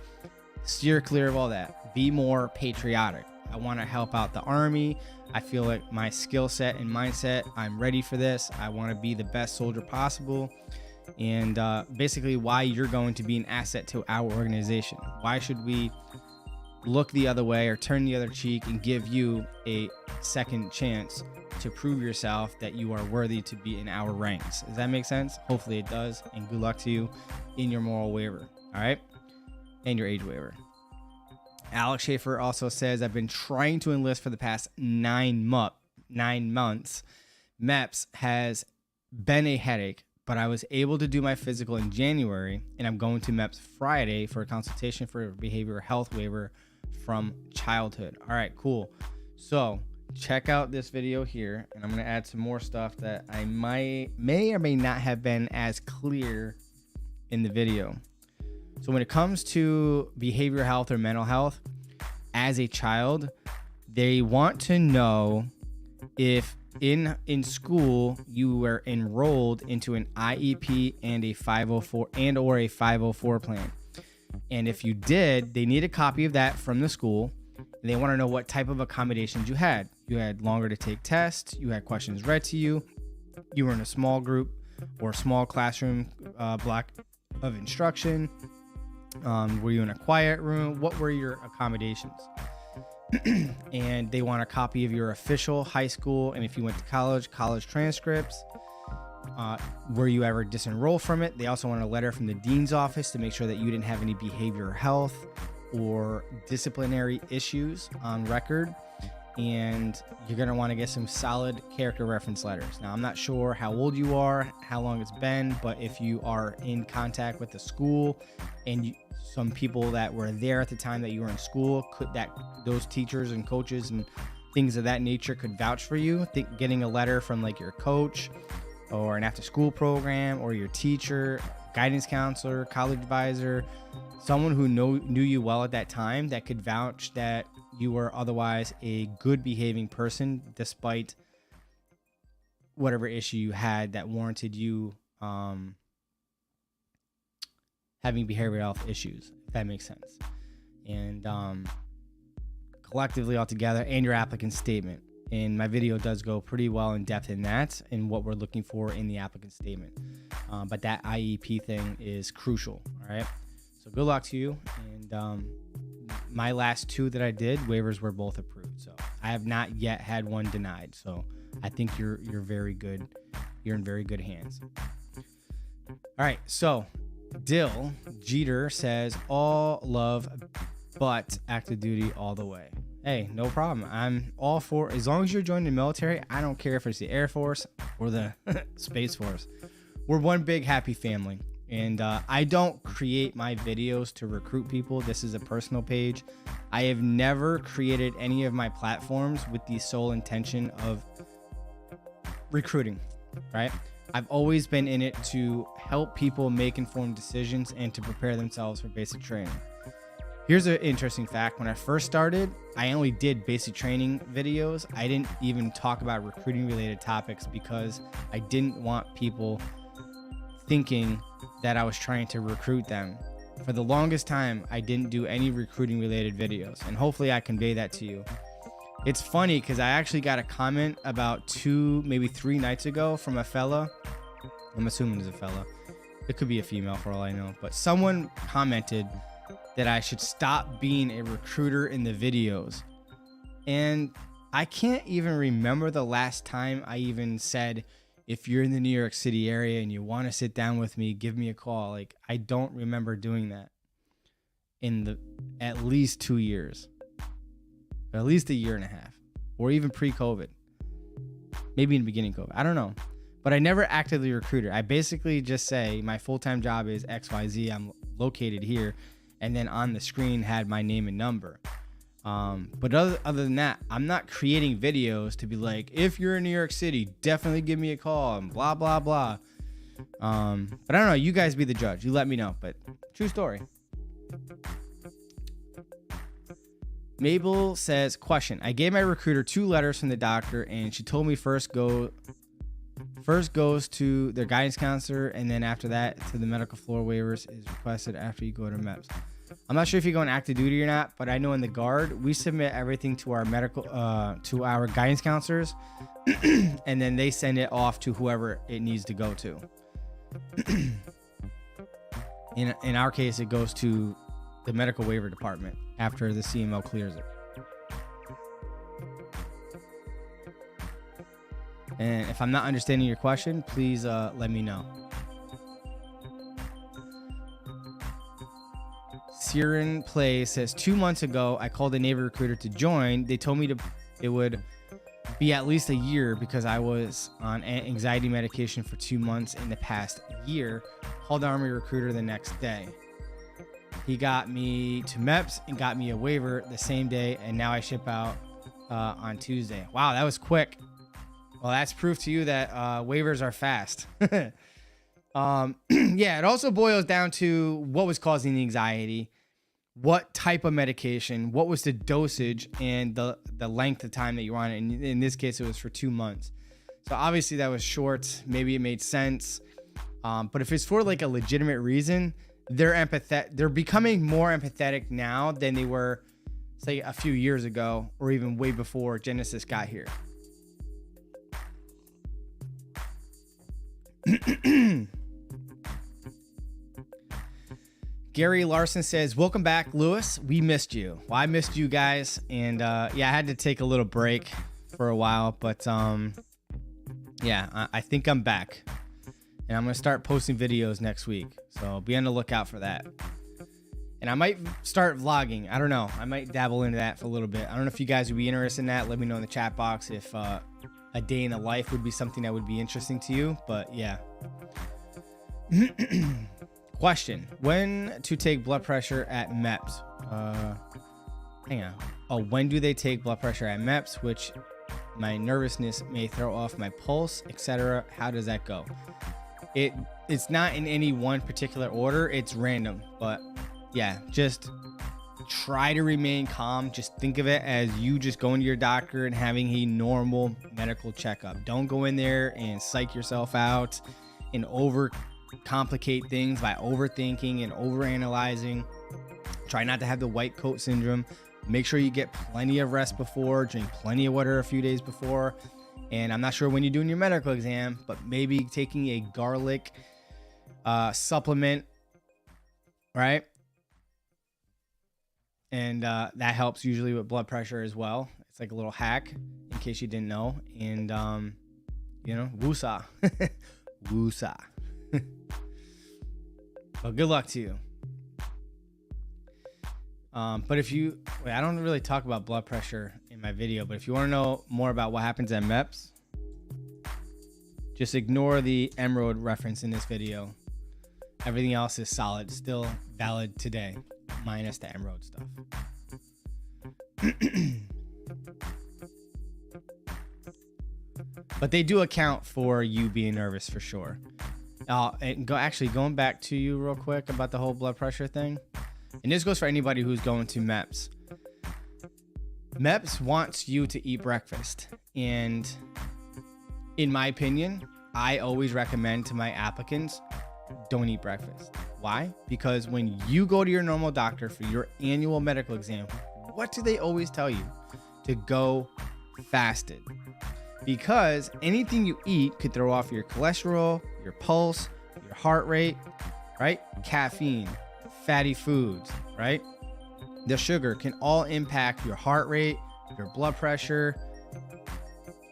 Steer clear of all that. Be more patriotic. I want to help out the Army. I feel like my skill set and mindset, I'm ready for this. I want to be the best soldier possible. And basically why you're going to be an asset to our organization. Why should we look the other way or turn the other cheek and give you a second chance to prove yourself that you are worthy to be in our ranks? Does that make sense? Hopefully it does. And good luck to you in your moral waiver. All right. And your age waiver. Alex Schaefer also says, I've been trying to enlist for the past 9 months. MEPS has been a headache, but I was able to do my physical in January, and I'm going to MEPS Friday for a consultation for a behavioral health waiver from childhood. All right, cool. So check out this video here, and I'm going to add some more stuff that I may or may not have been as clear in the video. So when it comes to behavioral health or mental health, as a child, they want to know if in school you were enrolled into an IEP and a 504 and or a 504 plan. And if you did, they need a copy of that from the school. And they want to know what type of accommodations you had. You had longer to take tests, you had questions read to you, you were in a small group or small classroom block of instruction. Were you in a quiet room? What were your accommodations? And they want a copy of your official high school, and if you went to college transcripts, were you ever disenrolled from it. They also want a letter from the dean's office to make sure that you didn't have any behavioral health or disciplinary issues on record. And you're going to want to get some solid character reference letters. Now, I'm not sure how old you are, how long it's been, but if you are in contact with the school and some people that were there at the time that you were in school, those teachers and coaches and things of that nature could vouch for you. Getting a letter from like your coach or an after school program or your teacher, guidance counselor, college advisor, someone who knew you well at that time that could vouch that you were otherwise a good behaving person despite whatever issue you had that warranted you having behavioral health issues, if that makes sense. And collectively altogether, and your applicant statement. And my video does go pretty well in depth in that and what we're looking for in the applicant statement. But that IEP thing is crucial. All right. So good luck to you. And my last two that I did, waivers were both approved. So I have not yet had one denied. So I think you're very good. You're in very good hands. All right. So Dill Jeter says all love, but active duty all the way. Hey, no problem. I'm all for, as long as you're joining the military, I don't care if it's the Air Force or the Space Force. We're one big happy family. And I don't create my videos to recruit people. This is a personal page. I have never created any of my platforms with the sole intention of recruiting, right? I've always been in it to help people make informed decisions and to prepare themselves for basic training. Here's an interesting fact. When I first started, I only did basic training videos. I didn't even talk about recruiting related topics because I didn't want people thinking that I was trying to recruit them. For the longest time, I didn't do any recruiting related videos, and hopefully I convey that to you. It's funny because I actually got a comment about 2, maybe 3 nights ago from a fella. I'm assuming it's a fella. It could be a female for all I know, but someone commented that I should stop being a recruiter in the videos. And I can't even remember the last time I even said, if you're in the New York City area and you want to sit down with me, give me a call. Like, I don't remember doing that in at least 2 years, or at least 1.5 years, or even pre-COVID, maybe in the beginning of COVID. I don't know, but I never actively recruited. I basically just say my full-time job is XYZ. I'm located here. And then on the screen had my name and number. But other than that, I'm not creating videos to be like, if you're in New York City, definitely give me a call and blah, blah, blah. But I don't know. You guys be the judge. You let me know. But true story. Mabel says, question. I gave my recruiter 2 letters from the doctor, and she told me first goes to their guidance counselor, and then after that to the medical floor. Waivers is requested after you go to MEPS. I'm not sure if you go on active duty or not, but I know in the Guard, we submit everything to our medical, to our guidance counselors, and then they send it off to whoever it needs to go to. In our case, it goes to the medical waiver department after the CMO clears it. And if I'm not understanding your question, please let me know. Siren Play says 2 months ago, I called a Navy recruiter to join. They told me it would be at least 1 year because I was on anxiety medication for 2 months in the past year. Called the Army recruiter the next day. He got me to MEPS and got me a waiver the same day, and now I ship out on Tuesday. Wow, that was quick. Well, that's proof to you that waivers are fast. Yeah, it also boils down to what was causing the anxiety, what type of medication, what was the dosage, and the length of time that you were on it. And in this case, it was for 2 months. So obviously that was short. Maybe it made sense. But if it's for like a legitimate reason, they're becoming more empathetic now than they were, say, a few years ago, or even way before Genesis got here. Gary Larson says, welcome back, Lewis. We missed you. Well, I missed you guys. And yeah, I had to take a little break for a while, but yeah, I think I'm back. And I'm going to start posting videos next week. So be on the lookout for that. And I might start vlogging. I don't know. I might dabble into that for a little bit. I don't know if you guys would be interested in that. Let me know in the chat box if a day in the life would be something that would be interesting to you. But yeah. Question: when to take blood pressure at MEPS? Hang on. Oh, when do they take blood pressure at MEPS? Which my nervousness may throw off my pulse, etc. How does that go? It's not in any one particular order. It's random. But yeah, just try to remain calm. Just think of it as you just going to your doctor and having a normal medical checkup. Don't go in there and psych yourself out and complicate things by overthinking and overanalyzing. Try not to have the white coat syndrome. Make sure you get plenty of rest before, drink plenty of water a few days before. And I'm not sure when you're doing your medical exam, but maybe taking a garlic supplement, right? And that helps usually with blood pressure as well. It's like a little hack in case you didn't know. And you know, woosah. Woosah. Well, good luck to you. But if you, I don't really talk about blood pressure in my video, but if you want to know more about what happens at MEPS, just ignore the M-Road reference in this video. Everything else is solid, still valid today, minus the M-Road stuff. But they do account for you being nervous for sure. And going back to you real quick about the whole blood pressure thing. And this goes for anybody who's going to MEPS. MEPS wants you to eat breakfast. And in my opinion, I always recommend to my applicants, don't eat breakfast. Why? Because when you go to your normal doctor for your annual medical exam, what do they always tell you? To go fasted. Because anything you eat could throw off your cholesterol, your pulse, your heart rate, right? Caffeine, fatty foods, right? The sugar can all impact your heart rate, your blood pressure,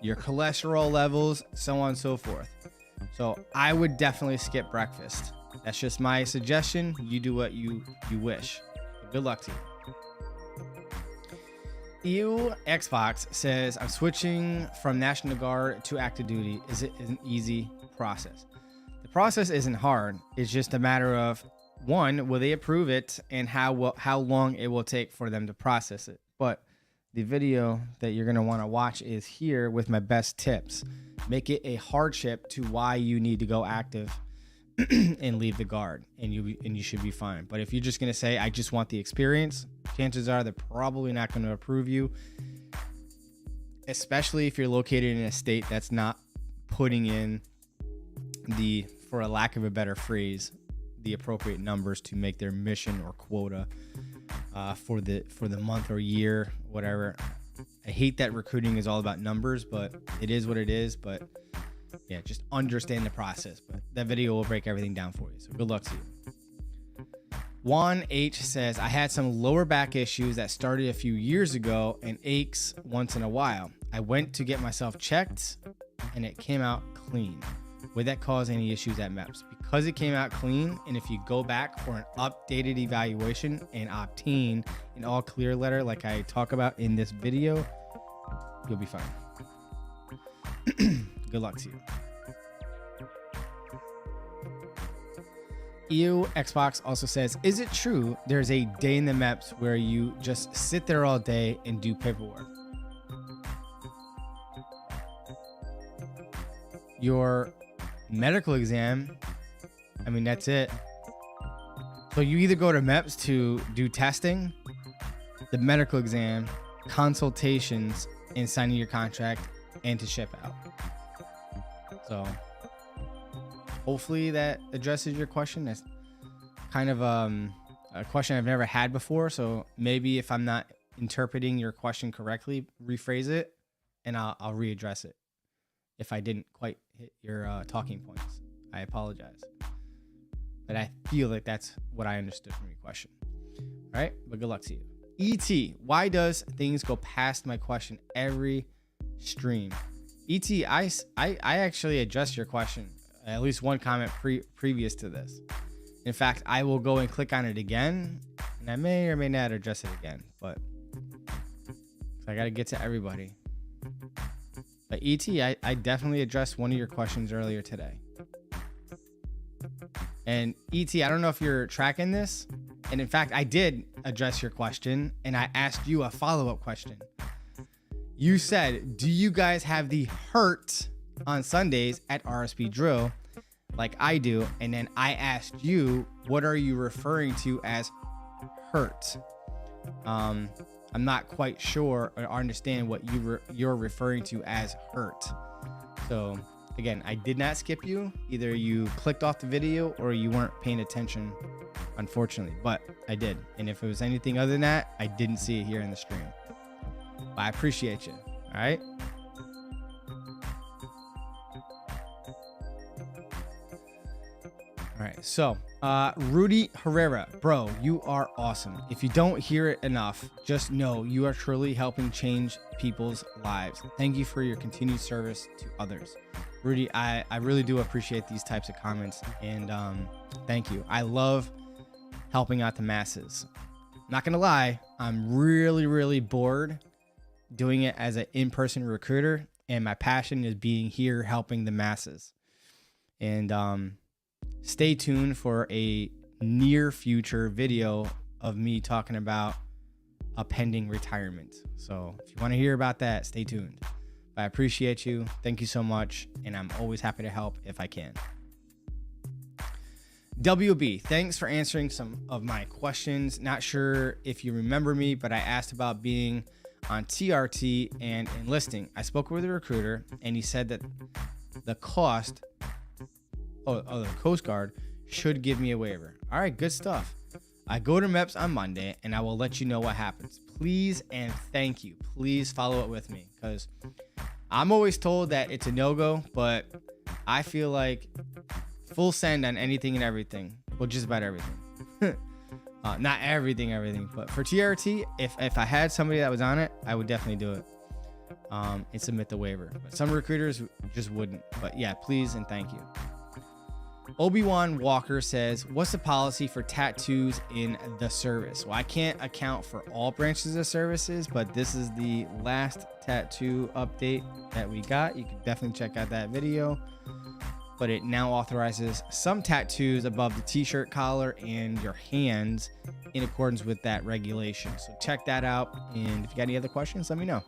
your cholesterol levels, so on and so forth. So I would definitely skip breakfast. That's just my suggestion. You do what you wish. Good luck to you. EU Xbox says, I'm switching from National Guard to active duty. Is it an easy process? The process isn't hard. It's just a matter of, one, will they approve it, and how long it will take for them to process it. But the video that you're going to want to watch is here with my best tips. Make it a hardship to why you need to go active and leave the guard, and you should be fine. But if you're just going to say, I just want the experience, chances are they're probably not going to approve you, especially if you're located in a state that's not putting in the, for a lack of a better phrase, the appropriate numbers to make their mission or quota for the month or year, whatever. I hate that recruiting is all about numbers, but it is what it is. But yeah, just understand the process. But that video will break everything down for you. So good luck to you. Juan H says, I had some lower back issues that started a few years ago and aches once in a while. I went to get myself checked and it came out clean. Would that cause any issues at MEPS? Because it came out clean, and if you go back for an updated evaluation and obtain an all clear letter like I talk about in this video, you'll be fine. Good luck to you. EU Xbox also says, is it true there's a day in the MEPS where you just sit there all day and do paperwork? Your medical exam, I mean, that's it. So you either go to MEPS to do testing, the medical exam, consultations, and signing your contract, and to ship out. So hopefully that addresses your question. That's kind of a question I've never had before. So maybe if I'm not interpreting your question correctly, rephrase it and I'll readdress it. If I didn't quite hit your talking points, I apologize. but I feel like that's what I understood from your question. All right, but good luck to you. ET, why does things go past my question every stream? ET, I actually addressed your question, at least one comment previous to this. In fact, I will go and click on it again, and I may or may not address it again, but I got to get to everybody. But ET, I definitely addressed one of your questions earlier today. And ET, I don't know if you're tracking this. And in fact, I did address your question, and I asked you a follow-up question. You said, do you guys have the hurt on Sundays at RSP drill like I do? And then I asked you, what are you referring to as hurt? I'm not quite sure or understand what you're referring to as hurt. So again, I did not skip you. Either you clicked off the video or you weren't paying attention, unfortunately, but I did. And if it was anything other than that, I didn't see it here in the stream. But I appreciate you. All right. All right. So, Rudy Herrera, bro, you are awesome. If you don't hear it enough, just know you are truly helping change people's lives. Thank you for your continued service to others. Rudy, I really do appreciate these types of comments, and thank you. I love helping out the masses. Not gonna lie, I'm really bored doing it as an in-person recruiter, and my passion is being here helping the masses. And stay tuned for a near future video of me talking about a pending retirement. So if you want to hear about that, stay tuned. I appreciate you. Thank you so much. And I'm always happy to help if I can. WB, thanks for answering some of my questions. Not sure if you remember me, but I asked about being on TRT and enlisting. I spoke with a recruiter and he said that the cost, the Coast Guard should give me a waiver. All right, good stuff. I go to MEPS on Monday and I will let you know what happens. Please and thank you. Please follow up with me, because I'm always told that it's a no-go, but I feel like full send on anything and everything. Well, just about everything. Not everything, but for TRT, if I had somebody that was on it, I would definitely do it and submit the waiver. But some recruiters just wouldn't. But yeah, please and thank you. Obi-Wan Walker says, what's the policy for tattoos in the service? Well, I can't account for all branches of services, but this is the last tattoo update that we got. You can definitely check out that video. But it now authorizes some tattoos above the t-shirt collar and your hands in accordance with that regulation. So check that out. And if you got any other questions, let me know.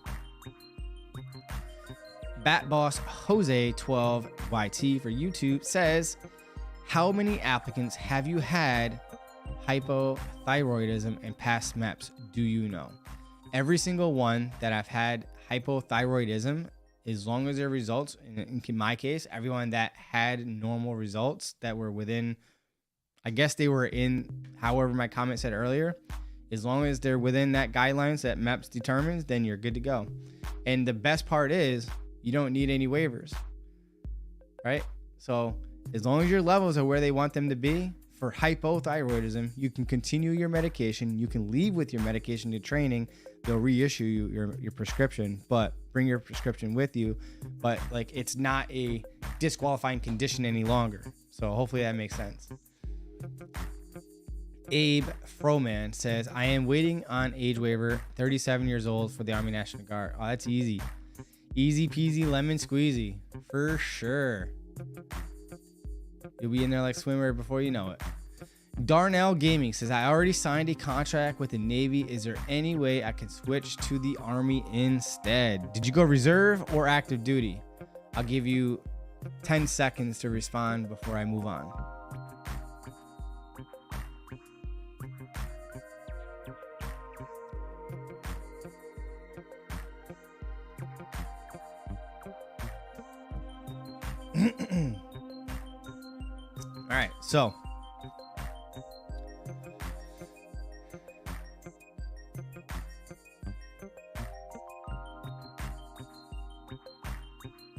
Bat Boss Jose 12 YT for YouTube says, how many applicants have you had hypothyroidism and past MEPS? Do you know? Every single one that I've had hypothyroidism, as long as their results, in my case, everyone that had normal results that were within, I guess they were in, however my comment said earlier, as long as they're within that guidelines that MEPS determines, then you're good to go. And the best part is you don't need any waivers, right? So as long as your levels are where they want them to be for hypothyroidism, you can continue your medication. You can leave with your medication to training. They'll reissue you your prescription, but bring your prescription with you. But like, it's not a disqualifying condition any longer. So hopefully that makes sense. Abe Froman says, I am waiting on age waiver, 37 years old for the Army National Guard. Oh, that's easy. Easy peasy lemon squeezy for sure. You'll be in there like swimwear before you know it. Darnell Gaming says, I already signed a contract with the Navy. Is there any way I can switch to the Army instead? Did you go reserve or active duty? I'll give you 10 seconds to respond before I move on. All right, so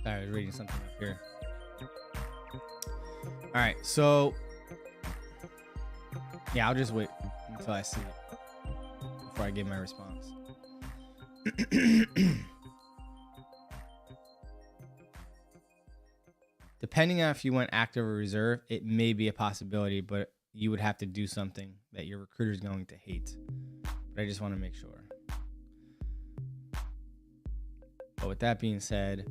I was reading something up here. All right, so Yeah, I'll just wait until I see it before I give my response. Depending on if you went active or reserve, it may be a possibility, but you would have to do something that your recruiter is going to hate. But I just want to make sure. But with that being said,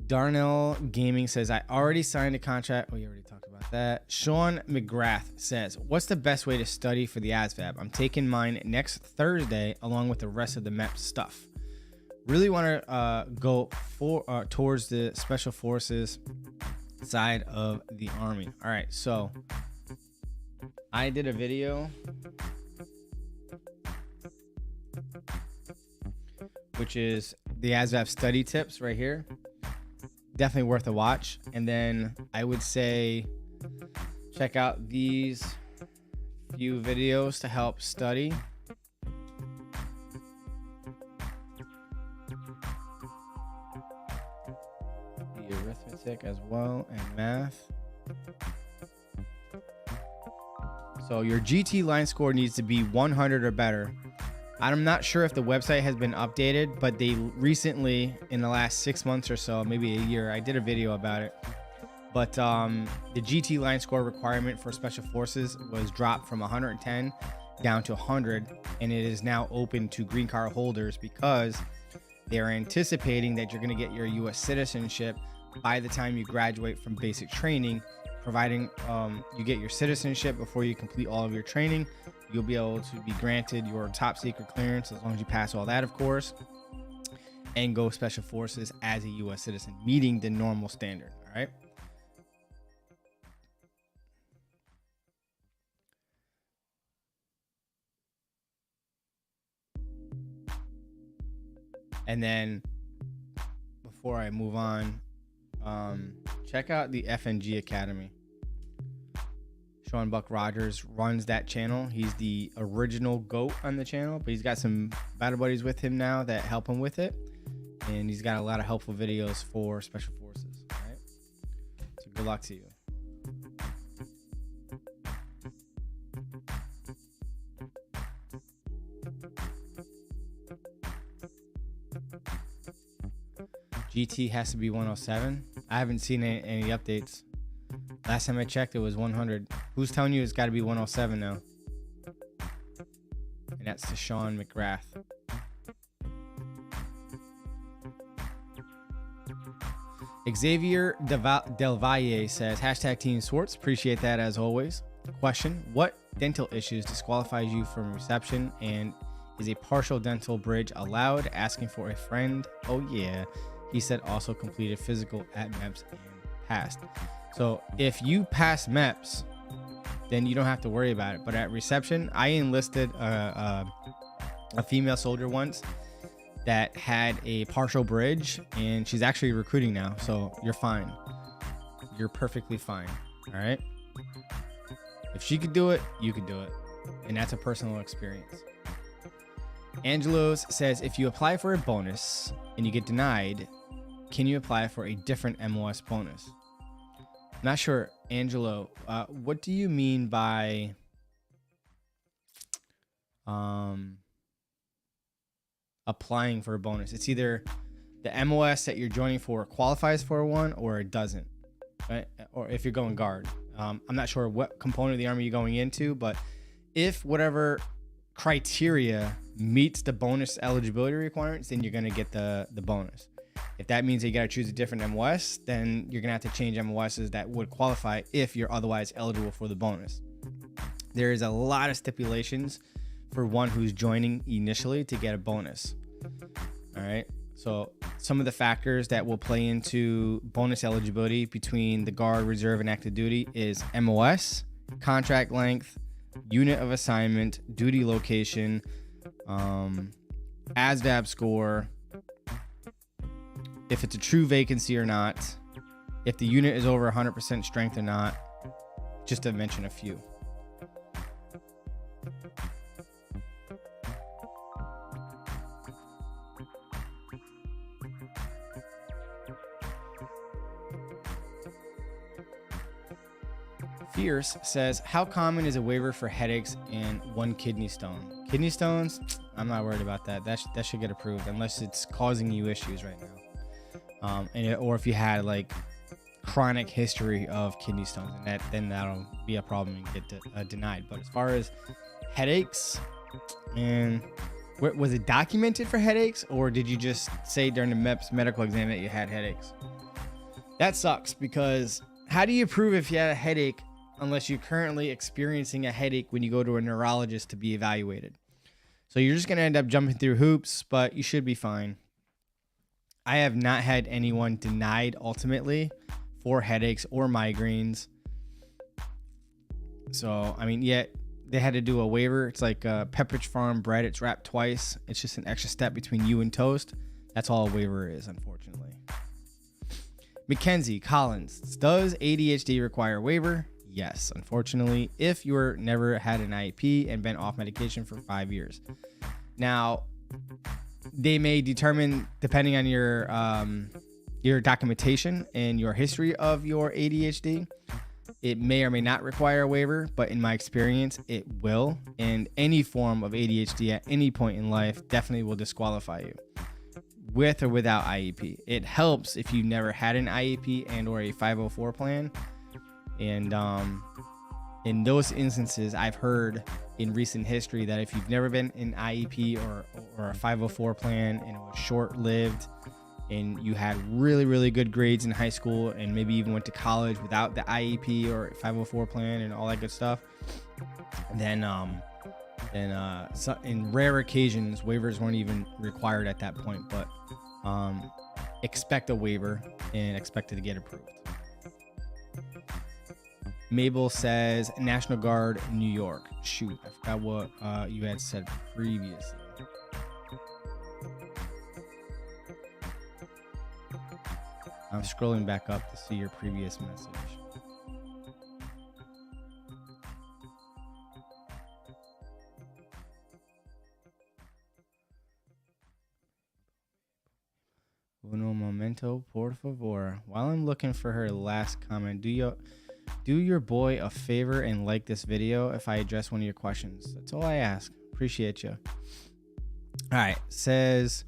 Darnell Gaming says, I already signed a contract. We already talked about that. Sean McGrath says, what's the best way to study for the ASVAB? I'm taking mine next Thursday along with the rest of the MEPS stuff. Really want to go towards the Special Forces side of the Army. All right, so I did a video which is the ASVAB study tips right here. Definitely worth a watch. And then I would say check out these few videos to help study. The arithmetic as well and math. So your GT line score needs to be 100 or better. I'm not sure if the website has been updated, but they recently, in the last 6 months or so, maybe a year, I did a video about it. But the GT line score requirement for Special Forces was dropped from 110 down to 100, and it is now open to green card holders because they're anticipating that you're going to get your U.S. citizenship by the time you graduate from basic training. Providing you get your citizenship before you complete all of your training, you'll be able to be granted your top secret clearance as long as you pass all that, of course, and go Special Forces as a U.S. citizen, meeting the normal standard. All right. And then before I move on, check out the FNG Academy. Sean Buck Rogers runs that channel. He's the original GOAT on the channel, but he's got some battle buddies with him now that help him with it. And he's got a lot of helpful videos for Special Forces. All right. So good luck to you. GT has to be 107. I haven't seen any updates. Last time I checked, it was 100. Who's telling you it's got to be 107 now? And that's to Sean McGrath. Xavier Del Valle says, hashtag Team SWARTZ. Appreciate that as always. Question, what dental issues disqualifies you from reception, and is a partial dental bridge allowed? Asking for a friend. Oh yeah. He said also completed physical at MEPS and passed. So if you pass MEPS, then you don't have to worry about it. But at reception, I enlisted a female soldier once that had a partial bridge, and she's actually recruiting now. So you're fine. You're perfectly fine. All right. If she could do it, you could do it. And that's a personal experience. Angelos says, if you apply for a bonus and you get denied, can you apply for a different MOS bonus? Not sure, Angelo. What do you mean by applying for a bonus? It's either the MOS that you're joining for qualifies for one or it doesn't, right? Or if you're going guard. I'm not sure what component of the Army you're going into, but if whatever criteria meets the bonus eligibility requirements, then you're going to get the bonus. If that means that you got to choose a different MOS, then you're going to have to change MOSs that would qualify if you're otherwise eligible for the bonus. There is a lot of stipulations for one who's joining initially to get a bonus. All right. So some of the factors that will play into bonus eligibility between the guard, reserve, and active duty is MOS, contract length, unit of assignment, duty location, ASVAB score, if it's a true vacancy or not, if the unit is over 100% strength or not, just to mention a few. Fierce says, how common is a waiver for headaches and one kidney stone? Kidney stones, I'm not worried about that. That should get approved unless it's causing you issues right now. Or if you had like chronic history of kidney stones, and then that'll be a problem and get denied. But as far as headaches, and was it documented for headaches, or did you just say during the MEPS medical exam that you had headaches? That sucks, because how do you prove if you had a headache unless you're currently experiencing a headache when you go to a neurologist to be evaluated? So you're just going to end up jumping through hoops, but you should be fine. I have not had anyone denied ultimately for headaches or migraines. So, I mean, yeah, they had to do a waiver. It's like Pepperidge Farm bread. It's wrapped twice. It's just an extra step between you and toast. That's all a waiver is, unfortunately. Mackenzie Collins, does ADHD require a waiver? Yes, unfortunately, if you're never had an IEP and been off medication for 5 years. Now, they may determine, depending on your documentation and your history of your ADHD, it may or may not require a waiver, but in my experience, it will. And any form of ADHD at any point in life definitely will disqualify you, with or without IEP. It helps if you never had an IEP and or a 504 plan. And in those instances, I've heard in recent history that if you've never been in IEP or a 504 plan and it was short-lived, and you had really, really good grades in high school and maybe even went to college without the IEP or 504 plan and all that good stuff, then so in rare occasions, waivers weren't even required at that point, but expect a waiver and expect it to get approved. Mabel says National Guard, New York. Shoot, I forgot what you had said previously. I'm scrolling back up to see your previous message. Uno momento, por favor. While I'm looking for her last comment, do your boy a favor and like this video if I address one of your questions. That's all I ask. Appreciate you. All right, says...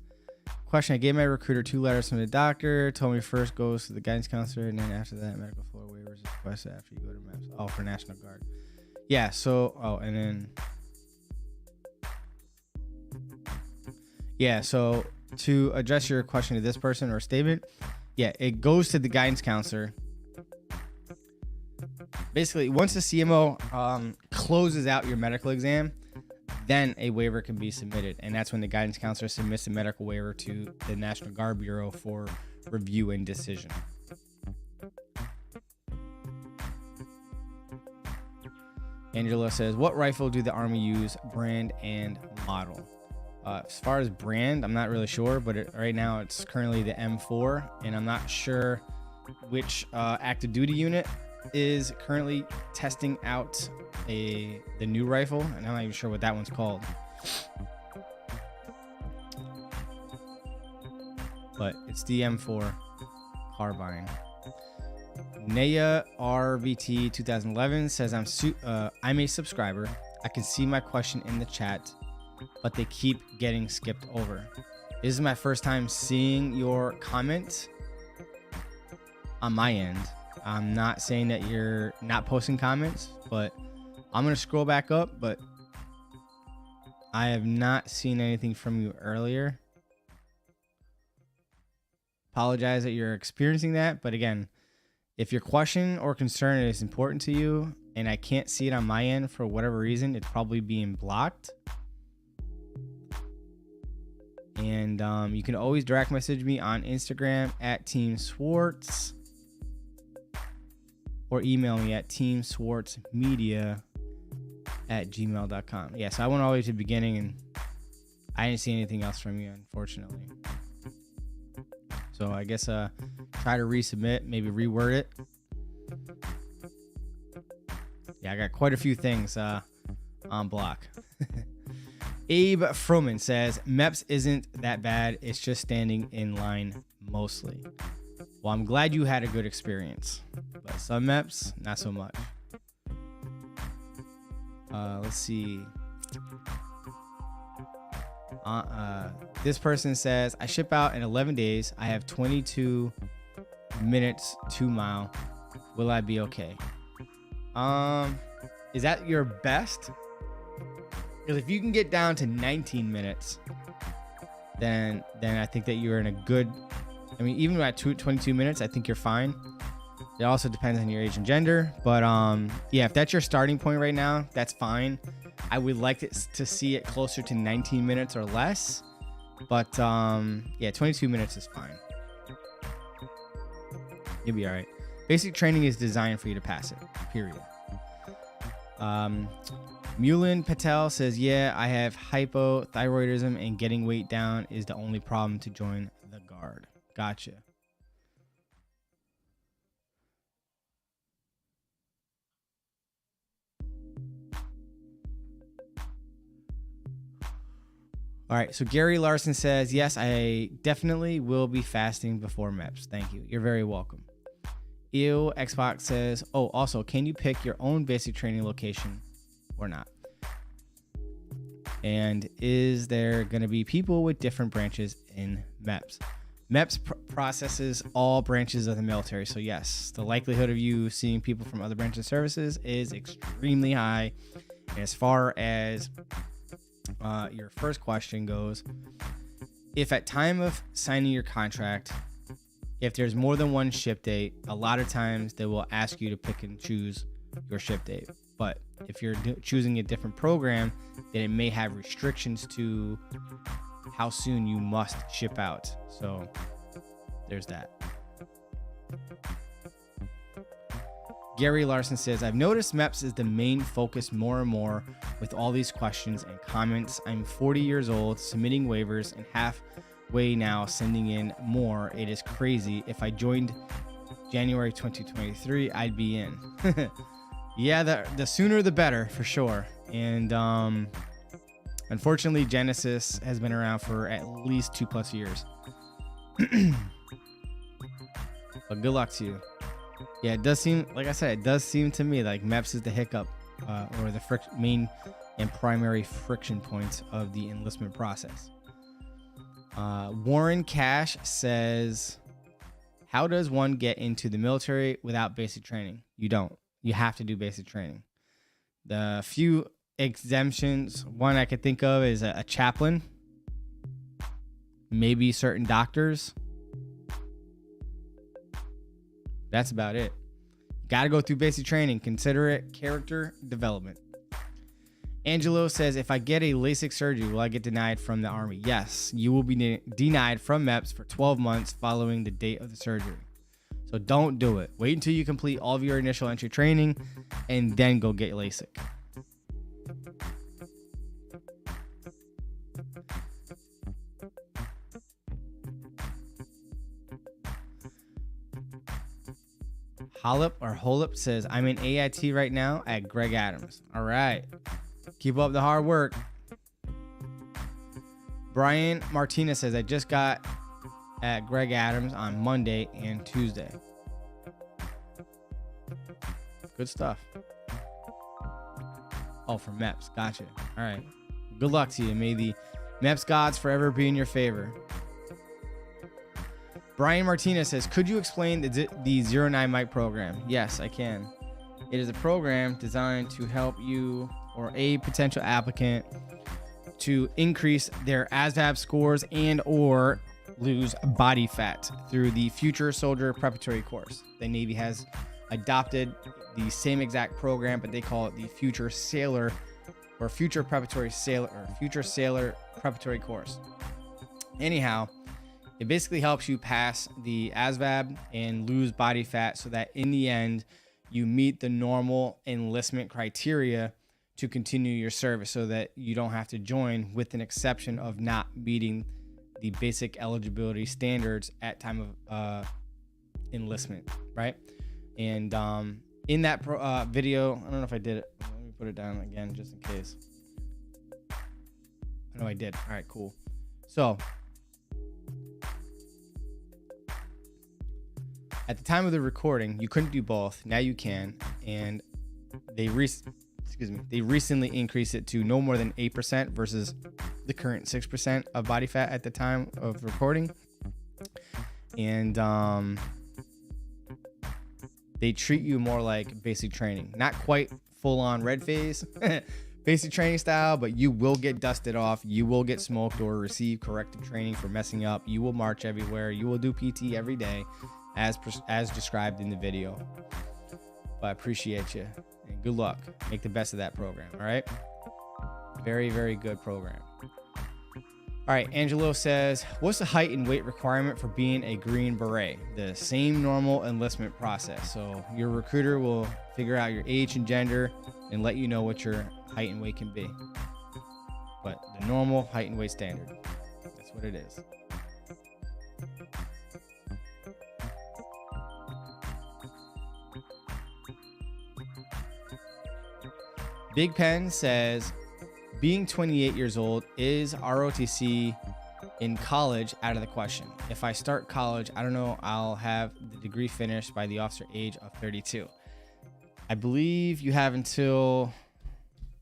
Question, I gave my recruiter 2 letters from the doctor, told me first goes to the guidance counselor, and then after that, medical floor waivers is requested after you go to MEPS. Oh, for National Guard. Yeah, so, and then, yeah, so to address your question to this person or statement, yeah, it goes to the guidance counselor. Basically, once the CMO closes out your medical exam, then a waiver can be submitted, and that's when the guidance counselor submits a medical waiver to the National Guard Bureau for review and decision. Angela says, what rifle do the Army use, brand and model? As far as brand, I'm not really sure, but right now it's currently the M4, and I'm not sure which active duty unit is currently testing out the new rifle, and I'm not even sure what that one's called, but it's the M4 carbine. Naya RVT 2011 says I'm a subscriber. I can see my question in the chat, but they keep getting skipped over. This is my first time seeing your comment on my end. I'm not saying that you're not posting comments, but I'm going to scroll back up, but I have not seen anything from you earlier. Apologize that you're experiencing that, but again, if your question or concern is important to you and I can't see it on my end for whatever reason, it's probably being blocked. And you can always direct message me on Instagram at Team SWARTZ, or email me at teamswartzmedia@gmail.com. Yeah, so I went all the way to the beginning and I didn't see anything else from you, unfortunately. So I guess try to resubmit, maybe reword it. Yeah, I got quite a few things on block. Abe Froman says, MEPS isn't that bad. It's just standing in line mostly. Well, I'm glad you had a good experience, but some MEPS, not so much. Let's see. This person says, I ship out in 11 days. I have 22 minutes 2 mile. Will I be okay? Is that your best? Because if you can get down to 19 minutes, then I think that you're in a good, I mean, even at 22 minutes, I think you're fine. It also depends on your age and gender, but yeah, if that's your starting point right now, that's fine. I would like to see it closer to 19 minutes or less, but yeah, 22 minutes is fine. You'll be all right. Basic training is designed for you to pass it, period. Mulin Patel says, yeah, I have hypothyroidism and getting weight down is the only problem to join the guard. Gotcha. All right, so Gary Larson says, yes, I definitely will be fasting before MEPS. Thank you. You're very welcome. EO Xbox says, oh, also, can you pick your own basic training location or not? And is there going to be people with different branches in MEPS? MEPS processes all branches of the military. So yes, the likelihood of you seeing people from other branches of services is extremely high. And as far as your first question goes, if at time of signing your contract, if there's more than one ship date, a lot of times they will ask you to pick and choose your ship date. But if you're choosing a different program, then it may have restrictions to how soon you must ship out. So there's that. Gary Larson says, I've noticed MEPS is the main focus more and more with all these questions and comments. I'm 40 years old, submitting waivers and halfway now sending in more. It is crazy. If I joined January 2023, I'd be in. Yeah, the sooner the better, for sure. And unfortunately, Genesis has been around for at least 2+ years. But good luck to you. Yeah, it does seem, like I said, it does seem to me like MEPS is the hiccup or the main and primary friction points of the enlistment process. Warren Cash says, how does one get into the military without basic training? You don't. You have to do basic training. The few exemptions, one I could think of is a chaplain, maybe certain doctors. That's about it. Got to go through basic training. Consider it character development. Angelo says, if I get a LASIK surgery, will I get denied from the Army? Yes, you will be denied from MEPS for 12 months following the date of the surgery. So don't do it. Wait until you complete all of your initial entry training and then go get LASIK. Holip says, I'm in AIT right now at Greg Adams. All right. Keep up the hard work. Brian Martinez says, I just got at Greg Adams on Monday and Tuesday. Good stuff. Oh, for MEPS. Gotcha. All right. Good luck to you. May the MEPS gods forever be in your favor. Brian Martinez says, could you explain the 09 mic program? Yes, I can. It is a program designed to help you or a potential applicant to increase their ASVAB scores and or lose body fat through the Future Soldier Preparatory Course. The Navy has adopted the same exact program, but they call it the Future Sailor or Future Preparatory Sailor or Future Sailor Preparatory Course. Anyhow, it basically helps you pass the ASVAB and lose body fat so that in the end, you meet the normal enlistment criteria to continue your service so that you don't have to join, with an exception of not meeting the basic eligibility standards at time of enlistment, right? And in that video, I don't know if I did it. Let me put it down again just in case. I know I did. All right, cool. So at the time of the recording, you couldn't do both. Now you can. And they excuse me, they recently increased it to no more than 8% versus the current 6% of body fat at the time of recording. And they treat you more like basic training, not quite full on red phase basic training style, but you will get dusted off, you will get smoked or receive corrective training for messing up, you will march everywhere, you will do PT every day as described in the video. But I appreciate you and good luck. Make the best of that program. All right. Very, very good program. All right. Angelo says, what's the height and weight requirement for being a Green Beret? The same normal enlistment process. So your recruiter will figure out your age and gender and let you know what your height and weight can be. But the normal height and weight standard. That's what it is. Big Pen says, being 28 years old, is ROTC in college out of the question? If I start college, I don't know, I'll have the degree finished by the officer age of 32. I believe you have until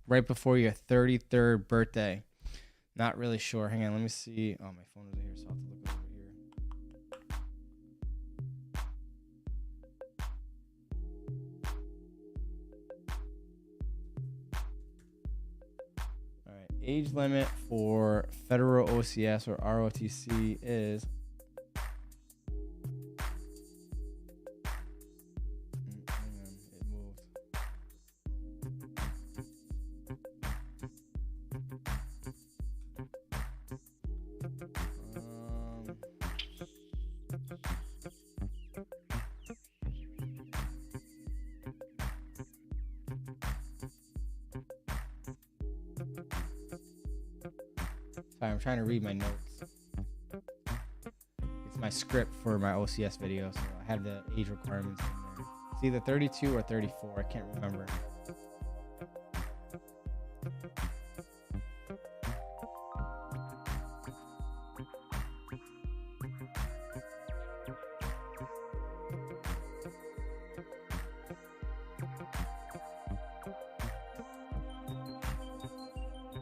right before your 33rd birthday. Not really sure. Hang on, let me see. Oh, my phone is here, so I'll have to look over here. Age limit for federal OCS or ROTC is hang on, it moved. Sorry, I'm trying to read my notes. It's my script for my OCS video, so I have the age requirements in there. It's either 32 or 34. I can't remember.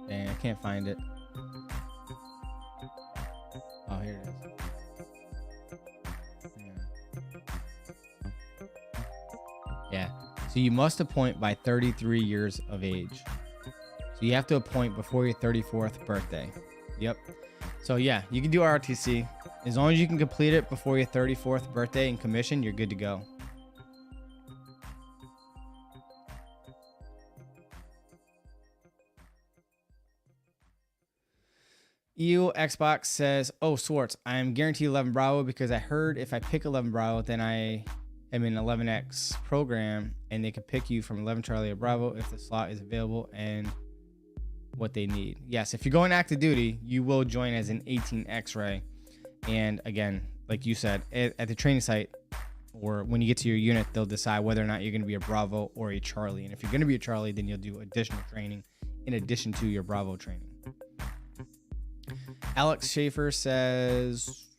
Dang, I can't find it. Oh, here it is. Yeah. So you must appoint by 33 years of age. So you have to appoint before your 34th birthday. Yep. So yeah, you can do ROTC. As long as you can complete it before your 34th birthday and commission, you're good to go. EU Xbox says, oh, SWARTZ, I am guaranteed 11 Bravo because I heard if I pick 11 Bravo, then I am in 11X program and they can pick you from 11 Charlie or Bravo if the slot is available and what they need. Yes, if you're going active duty, you will join as an 18 X-ray. And again, like you said, at the training site or when you get to your unit, they'll decide whether or not you're going to be a Bravo or a Charlie. And if you're going to be a Charlie, then you'll do additional training in addition to your Bravo training. Alex Schaefer says,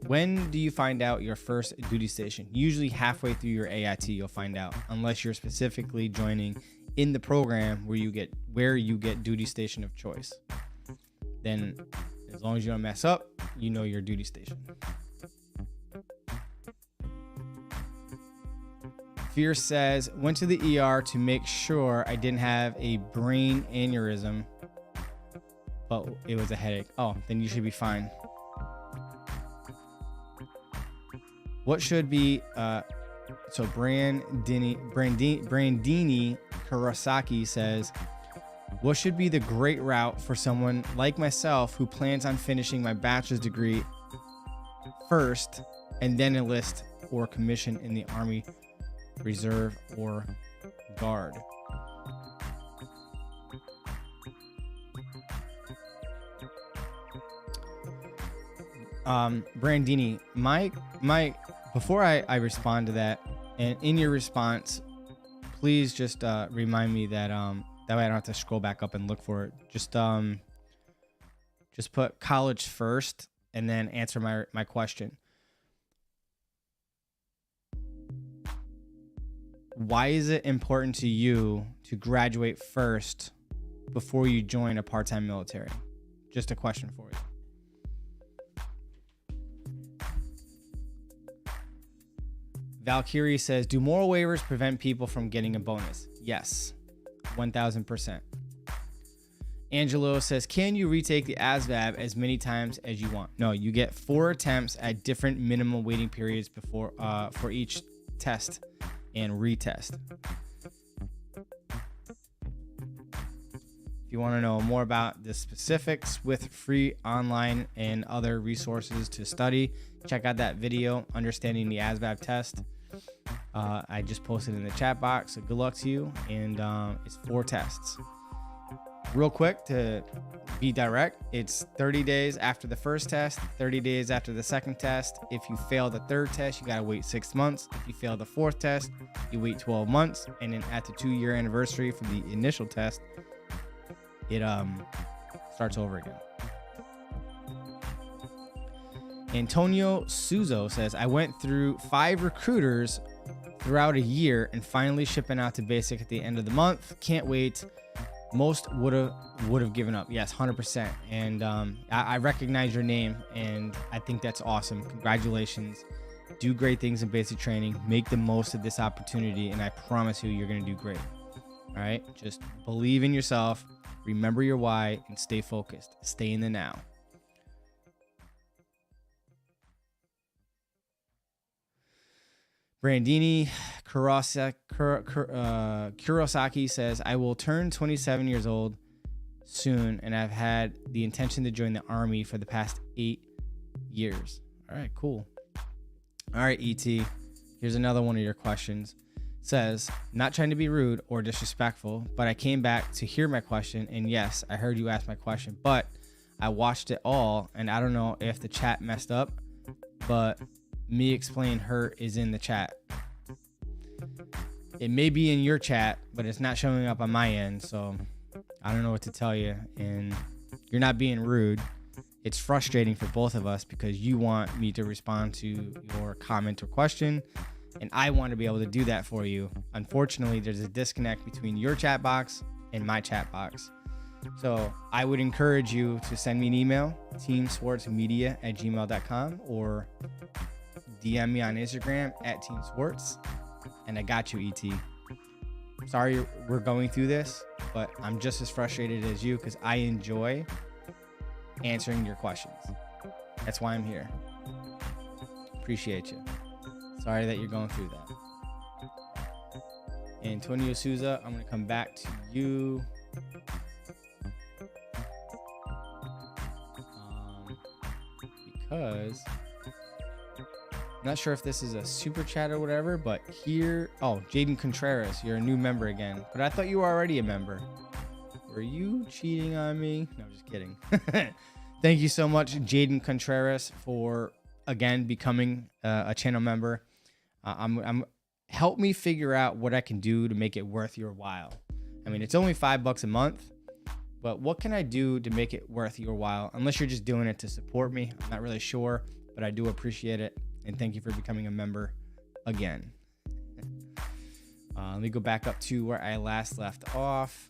when do you find out your first duty station? Usually halfway through your AIT, you'll find out, unless you're specifically joining in the program where you get duty station of choice. Then as long as you don't mess up, you know your duty station. Fierce says, went to the ER to make sure I didn't have a brain aneurysm, but it was a headache. Oh, then you should be fine. What should be, so Brandini Kurosaki says, what should be the great route for someone like myself who plans on finishing my bachelor's degree first and then enlist or commission in the Army Reserve or Guard? Brandini, my before I respond to that, and in your response, please just remind me that that way I don't have to scroll back up and look for it. Just put college first and then answer my question. why is it important to you to graduate first before you join a part-time military? Just a question for you. Valkyrie says, do moral waivers prevent people from getting a bonus? Yes, 1000%. Angelo says, can you retake the ASVAB as many times as you want? No, you get 4 attempts at different minimum waiting periods before for each test and retest. If you want to know more about the specifics with free online and other resources to study, check out that video, Understanding the ASVAB Test. I just posted in the chat box, so good luck to you. And it's 4 tests. Real quick, to be direct, it's 30 days after the first test, 30 days after the second test. If you fail the third test, you got to wait 6 months. If you fail the fourth test, you wait 12 months. And then at the 2-year anniversary from the initial test, it starts over again. Antonio Suzo says, I went through 5 recruiters throughout a year and finally shipping out to basic at the end of the month. Can't wait. Most would have given up. Yes, 100%. And I recognize your name, and I think that's awesome. Congratulations. Do great things in basic training. Make the most of this opportunity, and I promise you, you're going to do great. All right? Just believe in yourself. Remember your why and stay focused. Stay in the now. Brandini Kurosaki says, I will turn 27 years old soon, and I've had the intention to join the Army for the past 8 years. All right, cool. All right, ET, here's another one of your questions. Says, not trying to be rude or disrespectful, but I came back to hear my question, and yes, I heard you ask my question, but I watched it all, and I don't know if the chat messed up, but me explain her is in the chat. It may be in your chat, but it's not showing up on my end, so I don't know what to tell you. And you're not being rude. It's frustrating for both of us because you want me to respond to your comment or question, and I want to be able to do that for you. Unfortunately, there's a disconnect between your chat box and my chat box. So I would encourage you to send me an email, teamswartzmedia@gmail.com, or DM me on Instagram @teamswartz, and I got you, ET. Sorry we're going through this, but I'm just as frustrated as you because I enjoy answering your questions. That's why I'm here. Appreciate you. Sorry that you're going through that. Antonio Souza, I'm going to come back to you. Because I'm not sure if this is a super chat or whatever, but here, oh, Jaden Contreras, you're a new member again, but I thought you were already a member. Were you cheating on me? No, just kidding. Thank you so much, Jaden Contreras, for again becoming a channel member. Help me figure out what I can do to make it worth your while. I mean, it's only $5 a month, but what can I do to make it worth your while? Unless you're just doing it to support me, I'm not really sure, but I do appreciate it. And thank you for becoming a member again. Let me go back up to where I last left off.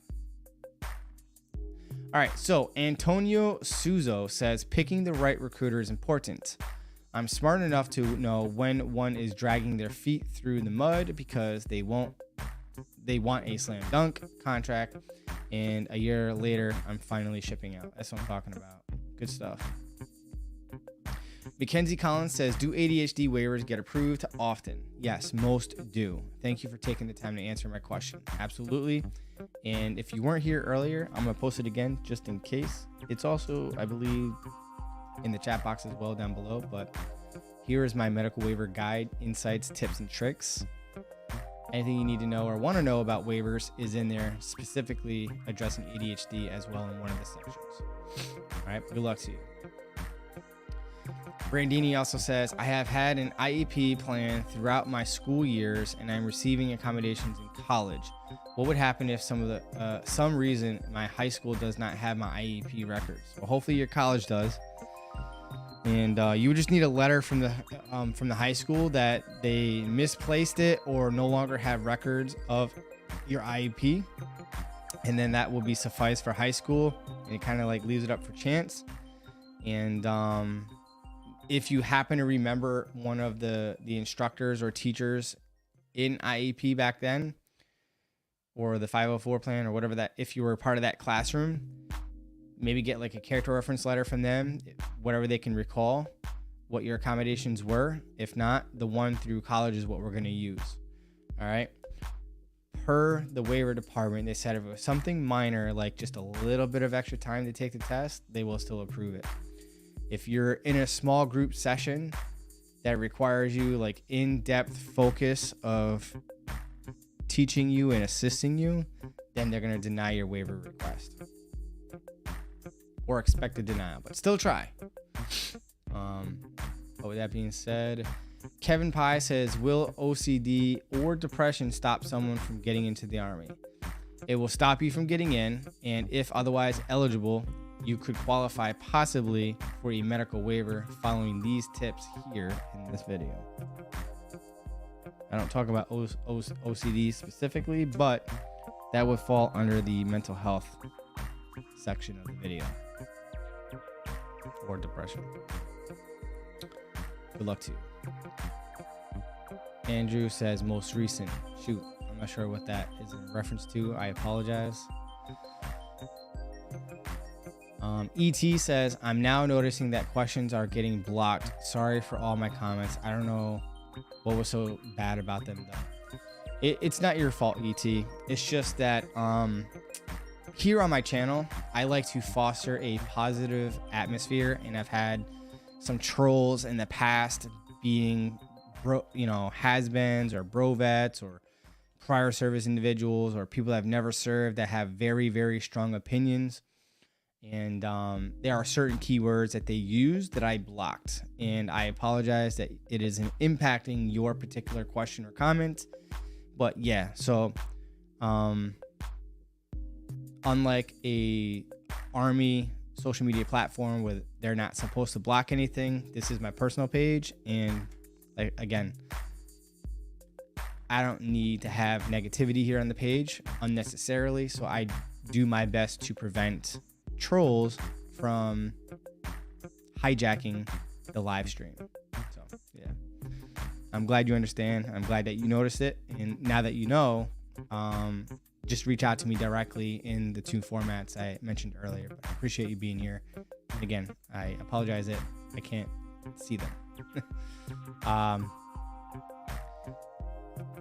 All right, so Antonio Suzo says, picking the right recruiter is important. I'm smart enough to know when one is dragging their feet through the mud because they want a slam dunk contract, and a year later, I'm finally shipping out. That's what I'm talking about. Good stuff. Mackenzie Collins says, do ADHD waivers get approved often? Yes, most do. Thank you for taking the time to answer my question. Absolutely. And if you weren't here earlier, I'm going to post it again just in case. It's also, I believe, in the chat box as well down below. But here is my medical waiver guide, insights, tips, and tricks. Anything you need to know or want to know about waivers is in there, specifically addressing ADHD as well in one of the sections. All right, good luck to you. Brandini also says, I have had an IEP plan throughout my school years and I'm receiving accommodations in college. What would happen if some reason my high school does not have my IEP records? Well, hopefully your college does. And you would just need a letter from the high school that they misplaced it or no longer have records of your IEP, and then that will be suffice for high school, and it kind of like leaves it up for chance. And if you happen to remember one of the instructors or teachers in IEP back then, or the 504 plan or whatever, that if you were a part of that classroom, maybe get like a character reference letter from them, whatever they can recall what your accommodations were. If not, the one through college is what we're going to use. All right. Per the waiver department, they said if it was something minor, like just a little bit of extra time to take the test, they will still approve it. If you're in a small group session that requires you like in-depth focus of teaching you and assisting you, then they're going to deny your waiver request or expect a denial, but still try. But with that being said, Kevin Pye says, will OCD or depression stop someone from getting into the Army? It will stop you from getting in, and if otherwise eligible, you could qualify possibly for a medical waiver following these tips here in this video. I don't talk about OCD specifically, but that would fall under the mental health section of the video, or depression. Good luck to you. Andrew says most recent. Shoot, I'm not sure what that is in reference to. I apologize. ET says, I'm now noticing that questions are getting blocked. Sorry for all my comments. I don't know what was so bad about them though. It's not your fault, ET. It's just that here on my channel, I like to foster a positive atmosphere, and I've had some trolls in the past being has-beens or bro-vets or prior service individuals or people that have never served that have very, very strong opinions. And there are certain keywords that they use that I blocked, and I apologize that it isn't impacting your particular question or comment. But yeah, so unlike a Army social media platform where they're not supposed to block anything, this is my personal page, and again, I don't need to have negativity here on the page unnecessarily, so I do my best to prevent trolls from hijacking the live stream. So yeah, I'm glad you understand. I'm glad that you noticed it, and now that you know, just reach out to me directly in the two formats I mentioned earlier. But I appreciate you being here. And again, I apologize that I can't see them.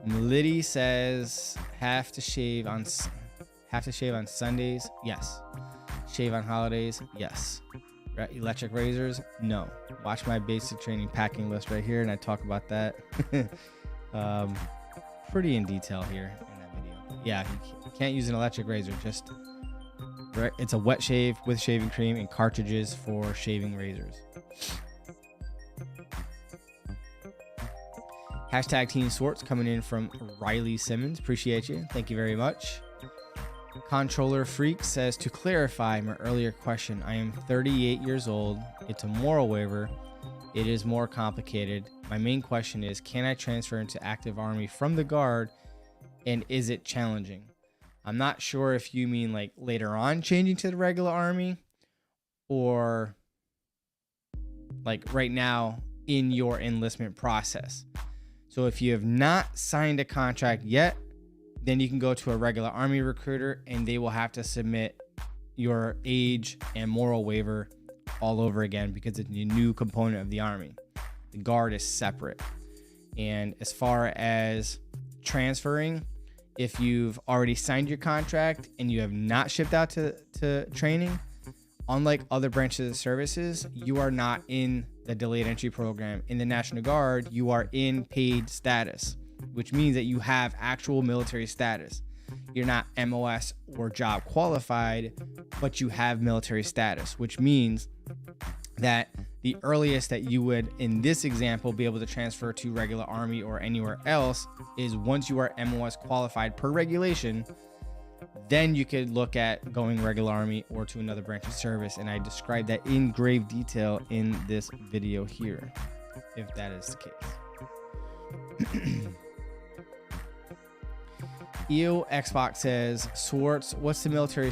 Liddy says, have to shave on Sundays? Yes. Shave on holidays? Yes. Electric razors? No. Watch my basic training packing list right here, and I talk about that pretty in detail here in that video. Yeah, you can't use an electric razor. Just it's a wet shave with shaving cream and cartridges for shaving razors. Hashtag Team SWARTZ coming in from Riley Simmons. Appreciate you. Thank you very much. Controller Freak says, to clarify my earlier question, I am 38 years old. It's a moral waiver. It is more complicated. My main question is, can I transfer into active Army from the Guard, and is it challenging? I'm not sure if you mean like later on changing to the regular Army, or like right now in your enlistment process. So if you have not signed a contract yet, then you can go to a regular Army recruiter, and they will have to submit your age and moral waiver all over again because it's a new component of the Army. The Guard is separate. And as far as transferring, if you've already signed your contract and you have not shipped out to training, unlike other branches of services, you are not in the delayed entry program. In the National Guard, you are in paid status, which means that you have actual military status. You're not MOS or job qualified, but you have military status, which means that the earliest that you would, in this example, be able to transfer to regular Army or anywhere else is once you are MOS qualified per regulation, then you could look at going regular Army or to another branch of service. And I described that in grave detail in this video here, if that is the case. EO Xbox says, SWARTZ, what's military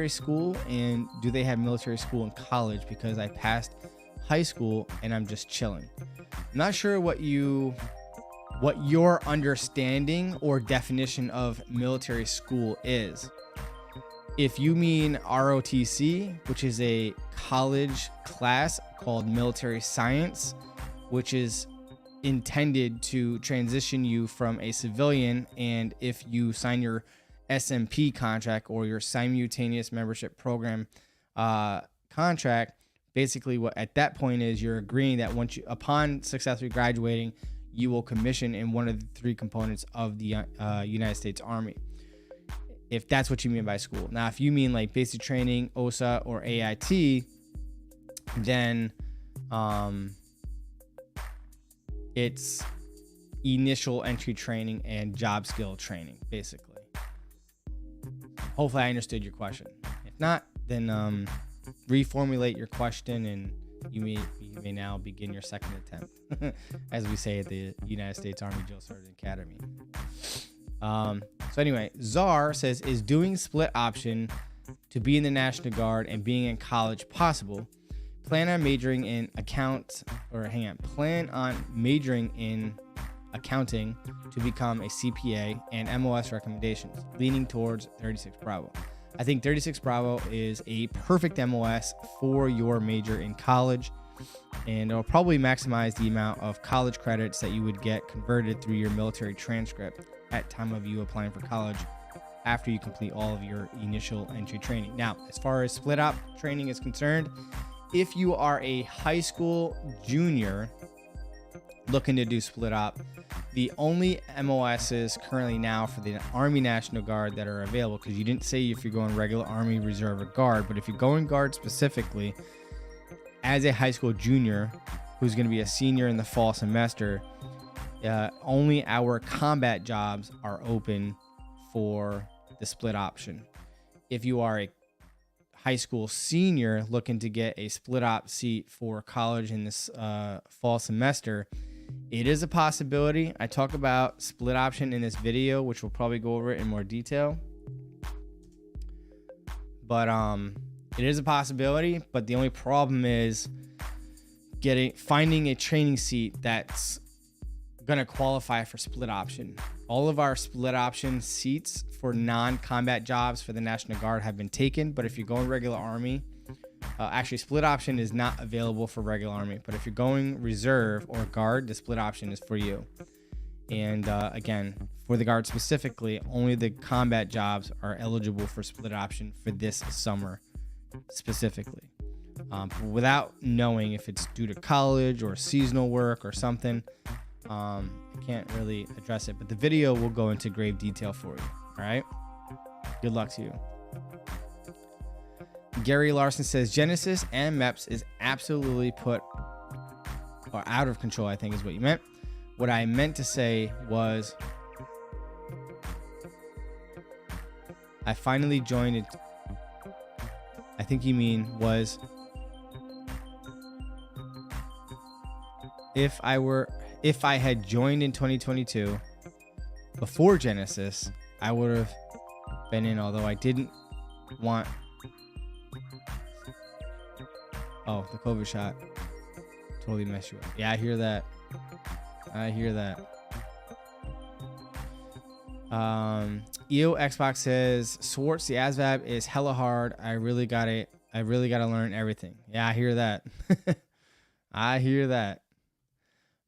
school, and do they have military school in college? Because I passed high school and I'm just chilling. I'm not sure what your understanding or definition of military school is. If you mean ROTC, which is a college class called military science, which is intended to transition you from a civilian, and if you sign your SMP contract or your simultaneous membership program contract, basically what at that point is you're agreeing that once you, upon successfully graduating, you will commission in one of the three components of the United States Army, if that's what you mean by school. Now, if you mean like basic training, OSA, or AIT, then it's initial entry training and job skill training, basically. Hopefully I understood your question. If not, then reformulate your question and you may now begin your second attempt, as we say at the United States Army Drill Sergeant Academy. So anyway, Czar says, is doing split option to be in the National Guard and being in college possible? Plan on majoring in majoring in accounting to become a CPA, and MOS recommendations, leaning towards 36 Bravo. I think 36 Bravo is a perfect MOS for your major in college, and it'll probably maximize the amount of college credits that you would get converted through your military transcript at time of you applying for college after you complete all of your initial entry training. Now, as far as split op training is concerned, if you are a high school junior looking to do split op, the only MOSs currently now for the Army National Guard that are available, because you didn't say if you're going regular Army, Reserve, or Guard, but if you're going Guard specifically, as a high school junior who's going to be a senior in the fall semester, only our combat jobs are open for the split option. If you are a high school senior looking to get a split op seat for college in this fall semester, it is a possibility. I talk about split option in this video, which we'll probably go over it in more detail. But it is a possibility, but the only problem is finding a training seat that's gonna qualify for split option. All of our split option seats for non-combat jobs for the National Guard have been taken, but if you're going regular Army, actually split option is not available for regular Army, but if you're going Reserve or Guard, the split option is for you. And again, for the Guard specifically, only the combat jobs are eligible for split option for this summer specifically. Without knowing if it's due to college or seasonal work or something, I can't really address it, but the video will go into grave detail for you. All right. Good luck to you. Gary Larson says Genesis and MEPS is absolutely out of control, I think is what you meant. What I meant to say was I finally joined it. I think you mean was if I had joined in 2022 before Genesis, I would have been in, although I didn't want. Oh, the COVID shot totally messed you up. Yeah, I hear that. EO Xbox says SWARTZ, the ASVAB is hella hard. I really gotta learn everything. Yeah, I hear that. I hear that.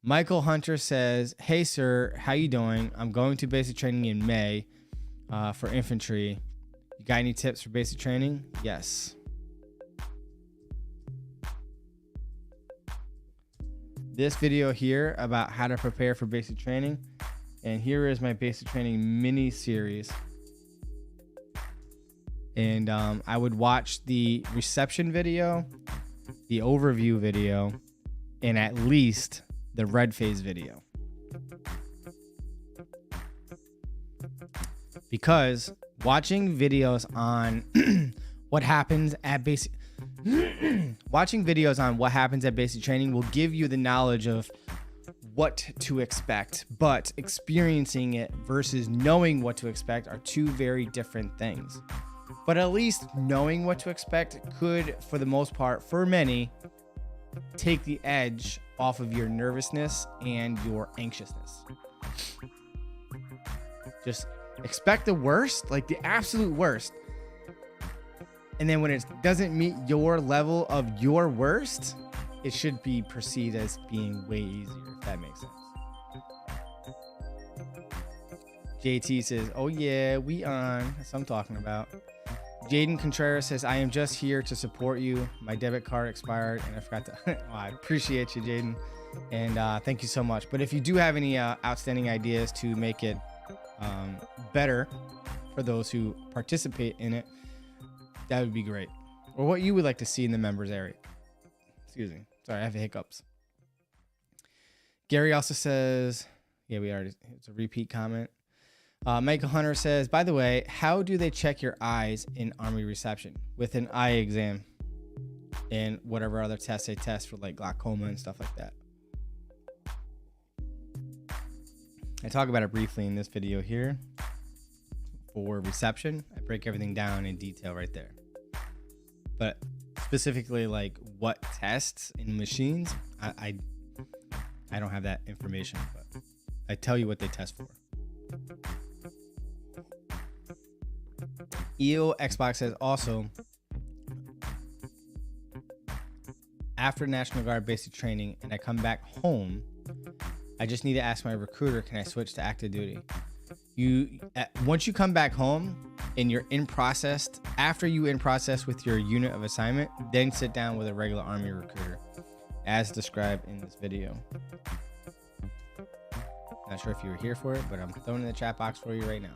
Michael Hunter says, hey sir, how you doing? I'm going to basic training in May for infantry. You got any tips for basic training? Yes. This video here about how to prepare for basic training, and here is my basic training mini series. And I would watch the reception video, the overview video, and at least the red phase video. because watching videos on what happens at basic training will give you the knowledge of what to expect, but experiencing it versus knowing what to expect are two very different things. But at least knowing what to expect could, for the most part, for many, take the edge off of your nervousness and your anxiousness. Just expect the worst, like the absolute worst. And then when it doesn't meet your level of your worst, it should be perceived as being way easier, if that makes sense. JT says, oh yeah, we on. That's what I'm talking about. Jaden Contreras says, I am just here to support you. My debit card expired and I forgot to. Well, I appreciate you, Jaden. And thank you so much. But if you do have any outstanding ideas to make it better for those who participate in it, that would be great. Or what you would like to see in the members area. Excuse me. Sorry, I have hiccups. Gary also says, yeah, it's a repeat comment. Michael Hunter says, by the way, how do they check your eyes in Army reception? With an eye exam and whatever other tests they test for like glaucoma and stuff like that. I talk about it briefly in this video here. For reception, I break everything down in detail right there. But specifically like what tests in machines, I don't have that information, but I tell you what they test for. EO Xbox says also, after National Guard basic training and I come back home, I just need to ask my recruiter, can I switch to active duty? Once you come back home and you're in process, after you in process with your unit of assignment, then sit down with a regular Army recruiter as described in this video. Not sure if you were here for it, but I'm throwing it in the chat box for you right now.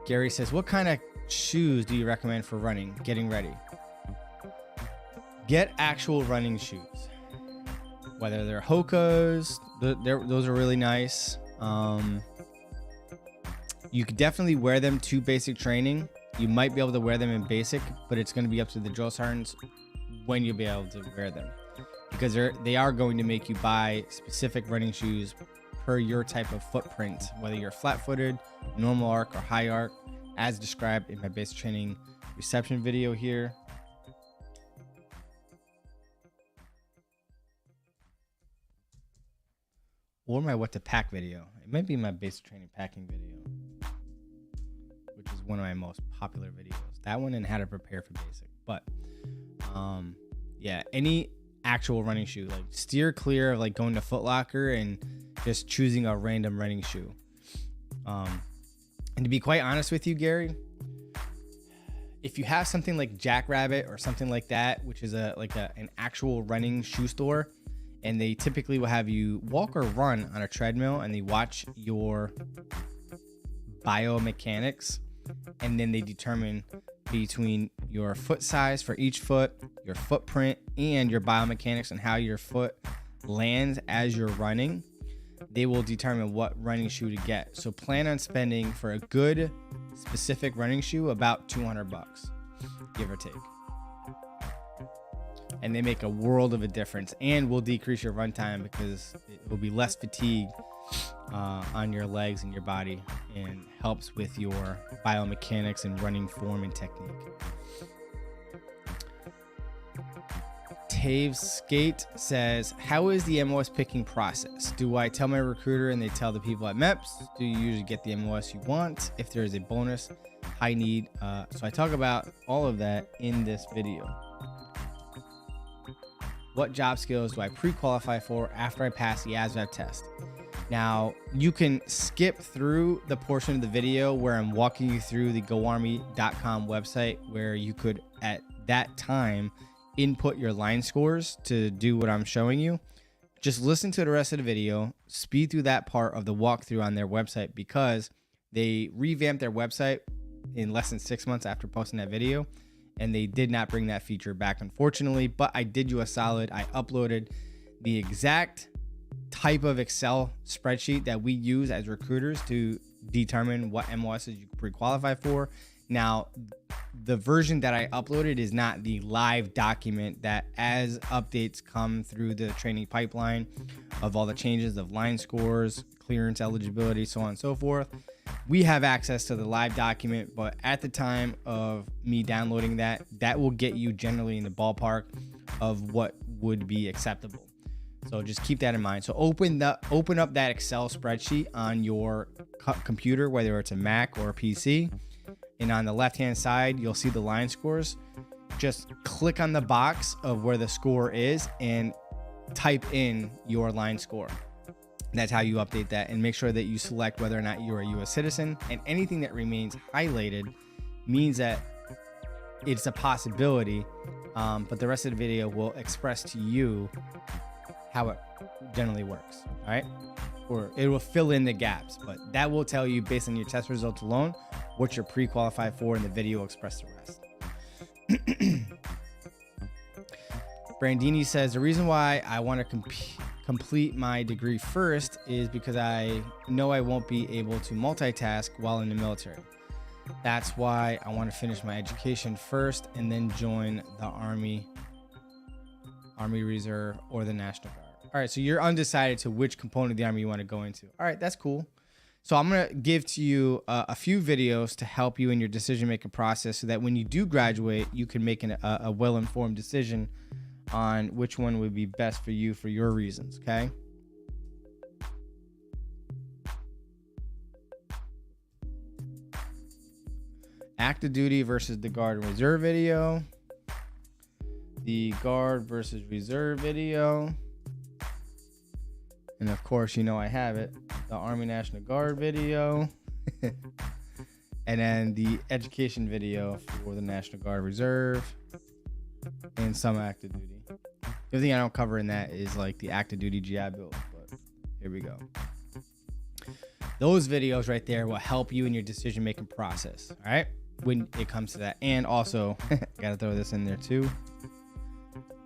Gary says, what kind of shoes do you recommend for running, getting ready? Get actual running shoes. Whether they're Hoka's, those are really nice. You could definitely wear them to basic training. You might be able to wear them in basic, but it's going to be up to the drill sergeants when you'll be able to wear them. Because they are going to make you buy specific running shoes per your type of footprint, whether you're flat-footed, normal arc, or high arc, as described in my basic training reception video here. Or my what to pack video. It might be my basic training packing video, which is one of my most popular videos. That one and how to prepare for basic. But yeah, any actual running shoe, like steer clear of like going to Foot Locker and just choosing a random running shoe. And to be quite honest with you, Gary, if you have something like Jackrabbit or something like that, which is an actual running shoe store, and they typically will have you walk or run on a treadmill and they watch your biomechanics, and then they determine between your foot size for each foot, your footprint, and your biomechanics and how your foot lands as you're running. They will determine what running shoe to get. So plan on spending for a good specific running shoe about $200, give or take. And they make a world of a difference and will decrease your runtime because it will be less fatigue on your legs and your body, and helps with your biomechanics and running form and technique. Taves Skate says, how is the MOS picking process? Do I tell my recruiter and they tell the people at MEPS? Do you usually get the MOS you want? If there is a bonus, high need. So I talk about all of that in this video. What job skills do I pre-qualify for after I pass the ASVAB test? Now, you can skip through the portion of the video where I'm walking you through the goarmy.com website, where you could, at that time, input your line scores to do what I'm showing you. Just listen to the rest of the video, speed through that part of the walkthrough on their website, because they revamped their website in less than 6 months after posting that video, and they did not bring that feature back, unfortunately. But I did you a solid. I uploaded the exact type of Excel spreadsheet that we use as recruiters to determine what MOSs you pre-qualify for. Now, the version that I uploaded is not the live document that, as updates come through the training pipeline of all the changes of line scores, clearance, eligibility, so on and so forth, we have access to the live document. But at the time of me downloading that, that will get you generally in the ballpark of what would be acceptable. So just keep that in mind. So open up that Excel spreadsheet on your computer, whether it's a Mac or a PC. And on the left-hand side, you'll see the line scores. Just click on the box of where the score is and type in your line score. That's how you update that, and make sure that you select whether or not you're a U.S. citizen. And anything that remains highlighted means that it's a possibility, but the rest of the video will express to you how it generally works, all right? Or it will fill in the gaps, but that will tell you based on your test results alone what you're pre-qualified for, and the video will express the rest. Brandini says, the reason why I want to complete my degree first is because I know I won't be able to multitask while in the military. That's why I want to finish my education first and then join the Army Reserve, or the National Guard. All right, so you're undecided to which component of the Army you want to go into. All right, that's cool. So I'm going to give to you a few videos to help you in your decision-making process so that when you do graduate, you can make a well-informed decision on which one would be best for you for your reasons, okay? Active duty versus the Guard and Reserve video. The Guard versus Reserve video. And of course, you know I have it. The Army National Guard video. And then the education video for the National Guard Reserve. And some active duty. The only thing I don't cover in that is like the active duty GI Bill. But here we go. Those videos right there will help you in your decision-making process. All right? When it comes to that. And also, gotta throw this in there too.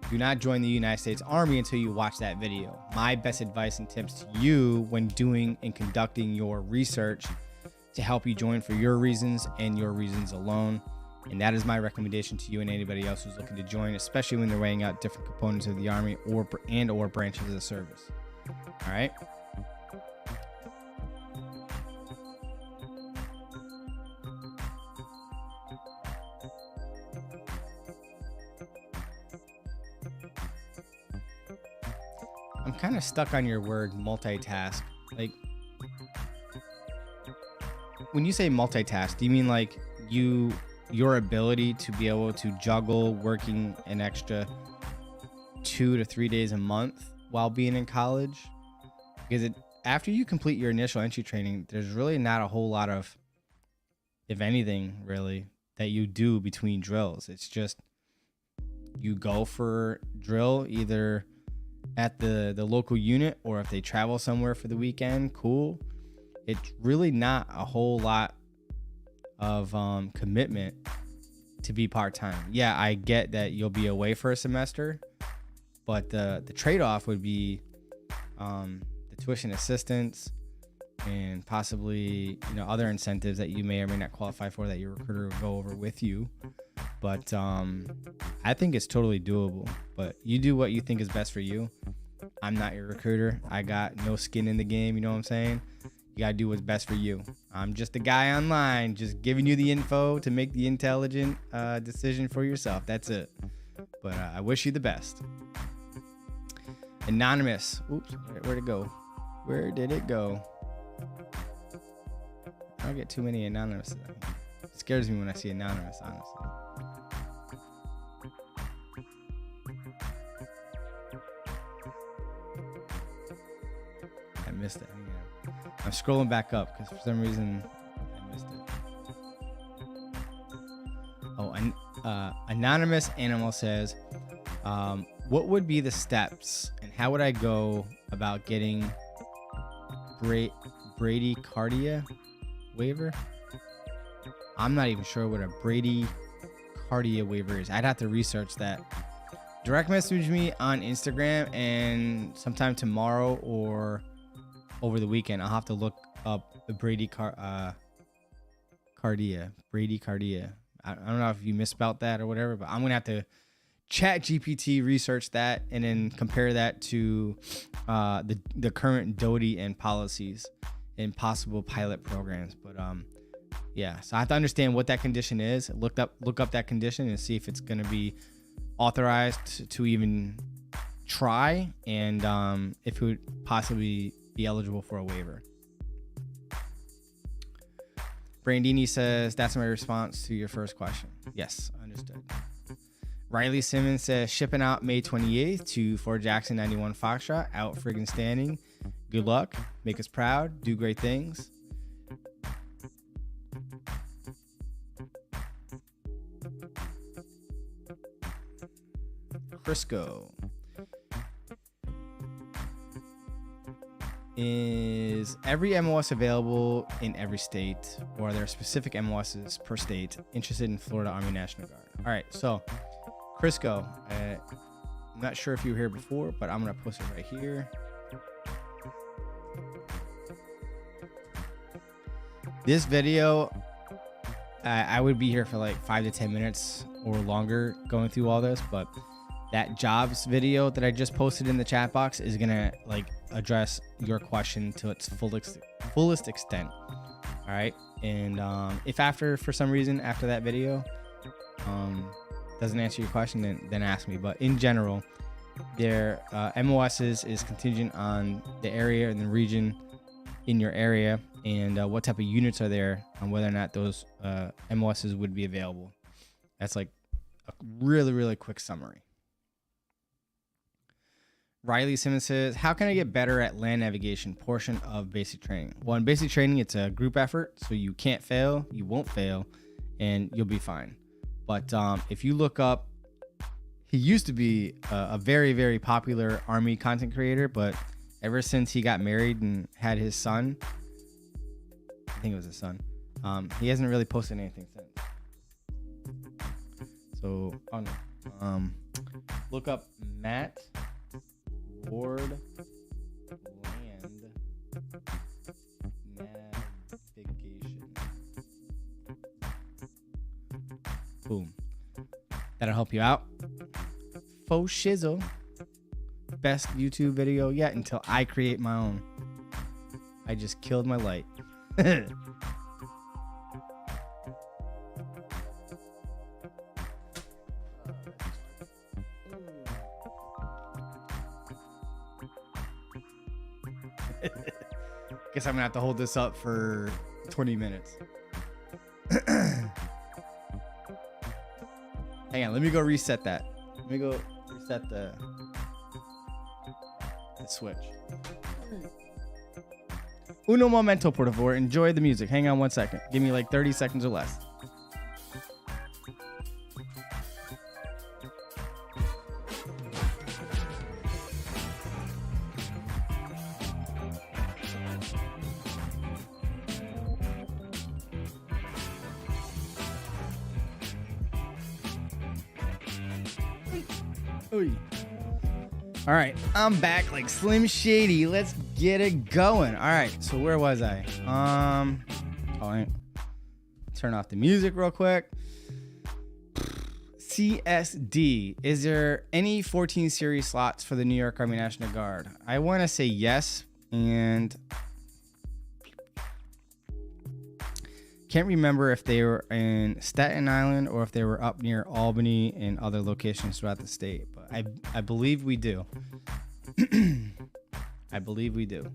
Do not join the United States Army until you watch that video. My best advice and tips to you when doing and conducting your research to help you join for your reasons and your reasons alone. And that is my recommendation to you and anybody else who's looking to join, especially when they're weighing out different components of the Army or branches of the service. All right. I'm kind of stuck on your word multitask. Like, when you say multitask, do you mean like your ability to be able to juggle working an extra 2 to 3 days a month while being in college? Because after you complete your initial entry training, there's really not a whole lot of, if anything, really, that you do between drills. It's just you go for drill either at the local unit, or if they travel somewhere for the weekend, cool. It's really not a whole lot of commitment to be part-time. Yeah, I get that you'll be away for a semester, but the trade-off would be the tuition assistance and possibly, you know, other incentives that you may or may not qualify for that your recruiter will go over with you. But I think it's totally doable. But you do what you think is best for you. I'm not your recruiter. I got no skin in the game. You know what I'm saying? You got to do what's best for you. I'm just a guy online just giving you the info to make the intelligent decision for yourself. That's it. But I wish you the best. Anonymous. Oops. Where'd it go? Where did it go? I don't get too many anonymous. It scares me when I see anonymous, honestly. I missed it. Yeah. I'm scrolling back up because for some reason I missed it. Oh, anonymous animal says, what would be the steps and how would I go about getting bradycardia waiver? I'm not even sure what a bradycardia waiver is. I'd have to research that. direct message me on Instagram, and sometime tomorrow or over the weekend, I'll have to look up the Brady Cardia. I don't know if you misspelled that or whatever, but I'm gonna have to chat GPT research that and then compare that to the current DOTI and policies and possible pilot programs. But yeah, so I have to understand what that condition is, look up that condition and see if it's gonna be authorized to even try, and if it would possibly be eligible for a waiver. Brandini says, that's my response to your first question. Yes, understood. Riley Simmons says, shipping out May 28th to Fort Jackson 91 Foxtrot, out friggin' standing. Good luck. Make us proud. Do great things. Crisco. Is every MOS available in every state, or are there specific MOSs per state? Interested in Florida Army National Guard. All right, so Crisco, I'm not sure if you were here before, but I'm gonna post it right here. This video, I would be here for like 5 to 10 minutes or longer going through all this, but that jobs video that I just posted in the chat box is gonna like address your question to its fullest extent. All right, and if for some reason after that video doesn't answer your question, then ask me. But in general, their MOSs is contingent on the area and the region in your area, and what type of units are there, on whether or not those MOSs would be available. That's like a really quick summary. Riley Simmons says, how can I get better at land navigation portion of basic training? Well, in basic training, it's a group effort, so you can't fail, you won't fail, and you'll be fine. But if you look up, he used to be a very popular Army content creator, but ever since he got married and had his son, I think it was his son, he hasn't really posted anything since. So, look up Matt Ward land navigation. Boom. That'll help you out. Faux shizzle. Best YouTube video yet until I create my own. I just killed my light. Guess I'm gonna have to hold this up for 20 minutes. Hang on, let me go reset that. Let me go reset the switch. Uno momento, por favor. Enjoy the music. Hang on 1 second. Give me like 30 seconds or less. All right, I'm back like Slim Shady. Let's get it going. All right, so where was I? Turn off the music real quick. CSD. Is there any 14 series slots for the New York Army National Guard? I want to say yes, and can't remember if they were in Staten Island or if they were up near Albany and other locations throughout the state. But I believe we do. I believe we do.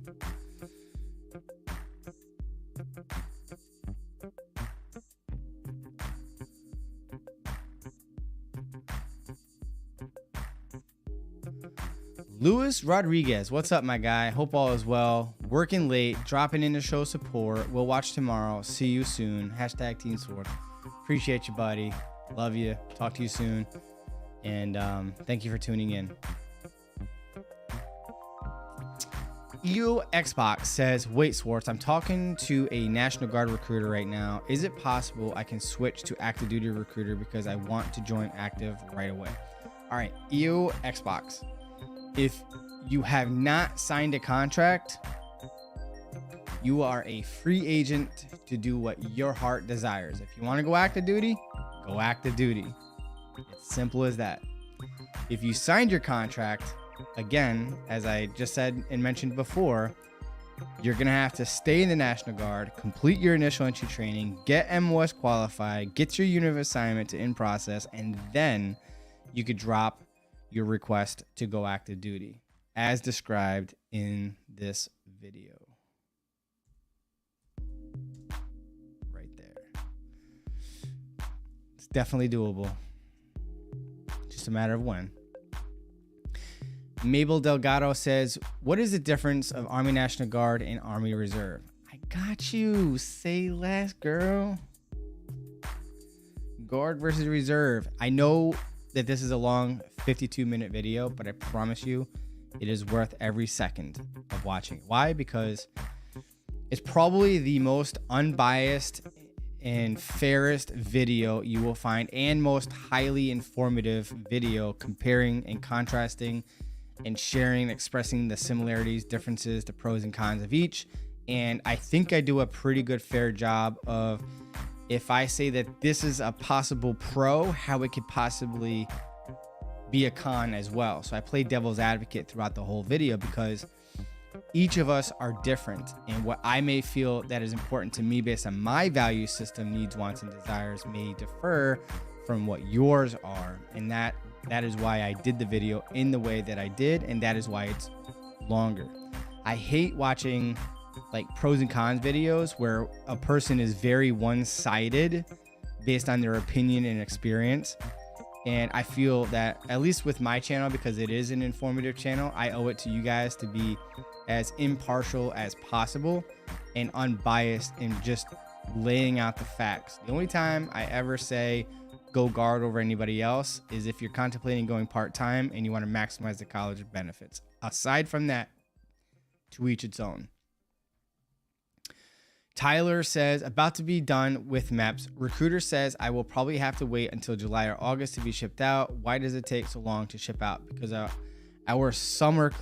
Luis Rodriguez, what's up, my guy? Hope all is well. Working late, dropping in to show support. We'll watch tomorrow. See you soon. Hashtag Team Sword. Appreciate you, buddy. Love you. Talk to you soon. And thank you for tuning in. EU Xbox says, wait, Swartz, I'm talking to a National Guard recruiter right now. Is it possible I can switch to active duty recruiter because I want to join active right away? All right, EU Xbox. If you have not signed a contract, you are a free agent to do what your heart desires. If you want to go active duty, go active duty. It's simple as that. If you signed your contract, again, as I just said and mentioned before, you're going to have to stay in the National Guard, complete your initial entry training, get MOS qualified, get your unit of assignment to in process, and then you could drop your request to go active duty as described in this video. Right there. It's definitely doable. Just a matter of when. Mabel Delgado says, what is the difference of Army National Guard and Army Reserve? I got you. Say less, girl. Guard versus Reserve. I know that this is a long 52-minute video, but I promise you it is worth every second of watching. Why? Because it's probably the most unbiased and fairest video you will find, and most highly informative video comparing and contrasting and sharing, expressing the similarities, differences, the pros and cons of each. And I think I do a pretty good, fair job of, if I say that this is a possible pro, how it could possibly be a con as well. So I play devil's advocate throughout the whole video because each of us are different, and what I may feel that is important to me based on my value system, needs, wants, and desires may differ from what yours are. And that is why I did the video in the way that I did, and that is why it's longer. I hate watching like pros and cons videos where a person is very one-sided based on their opinion and experience. And I feel that, at least with my channel, because it is an informative channel, I owe it to you guys to be as impartial as possible and unbiased in just laying out the facts. The only time I ever say go guard over anybody else is if you're contemplating going part-time and you want to maximize the college benefits. Aside from that, to each its own. Tyler says, about to be done with MEPS. Recruiter says I will probably have to wait until July or August to be shipped out. Why does it take so long to ship out? Because our summer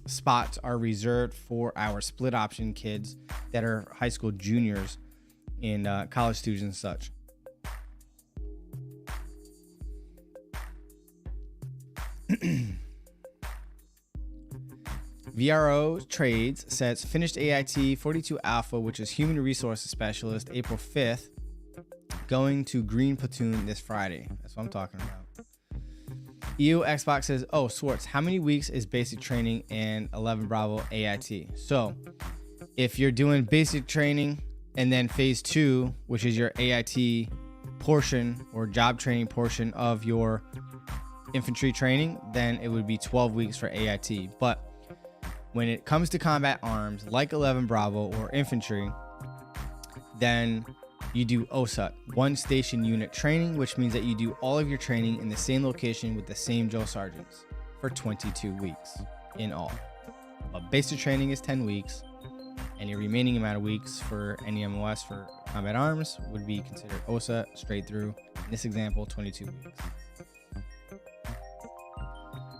spots are reserved for our split option kids that are high school juniors and college students and such. VRO Trades says finished AIT 42 Alpha, which is Human Resources Specialist, April 5th, going to Green Platoon this Friday. That's what I'm talking about. EU Xbox says, oh, SWARTZ, how many weeks is basic training and 11 Bravo AIT? So if you're doing basic training and then phase 2, which is your AIT portion or job training portion of your infantry training, then it would be 12 weeks for AIT. But when it comes to combat arms like 11 Bravo or infantry, then you do OSUT, one station unit training, which means that you do all of your training in the same location with the same drill sergeants for 22 weeks in all. But basic training is 10 weeks, and your remaining amount of weeks for any MOS for combat arms would be considered OSUT straight through. In this example, 22 weeks.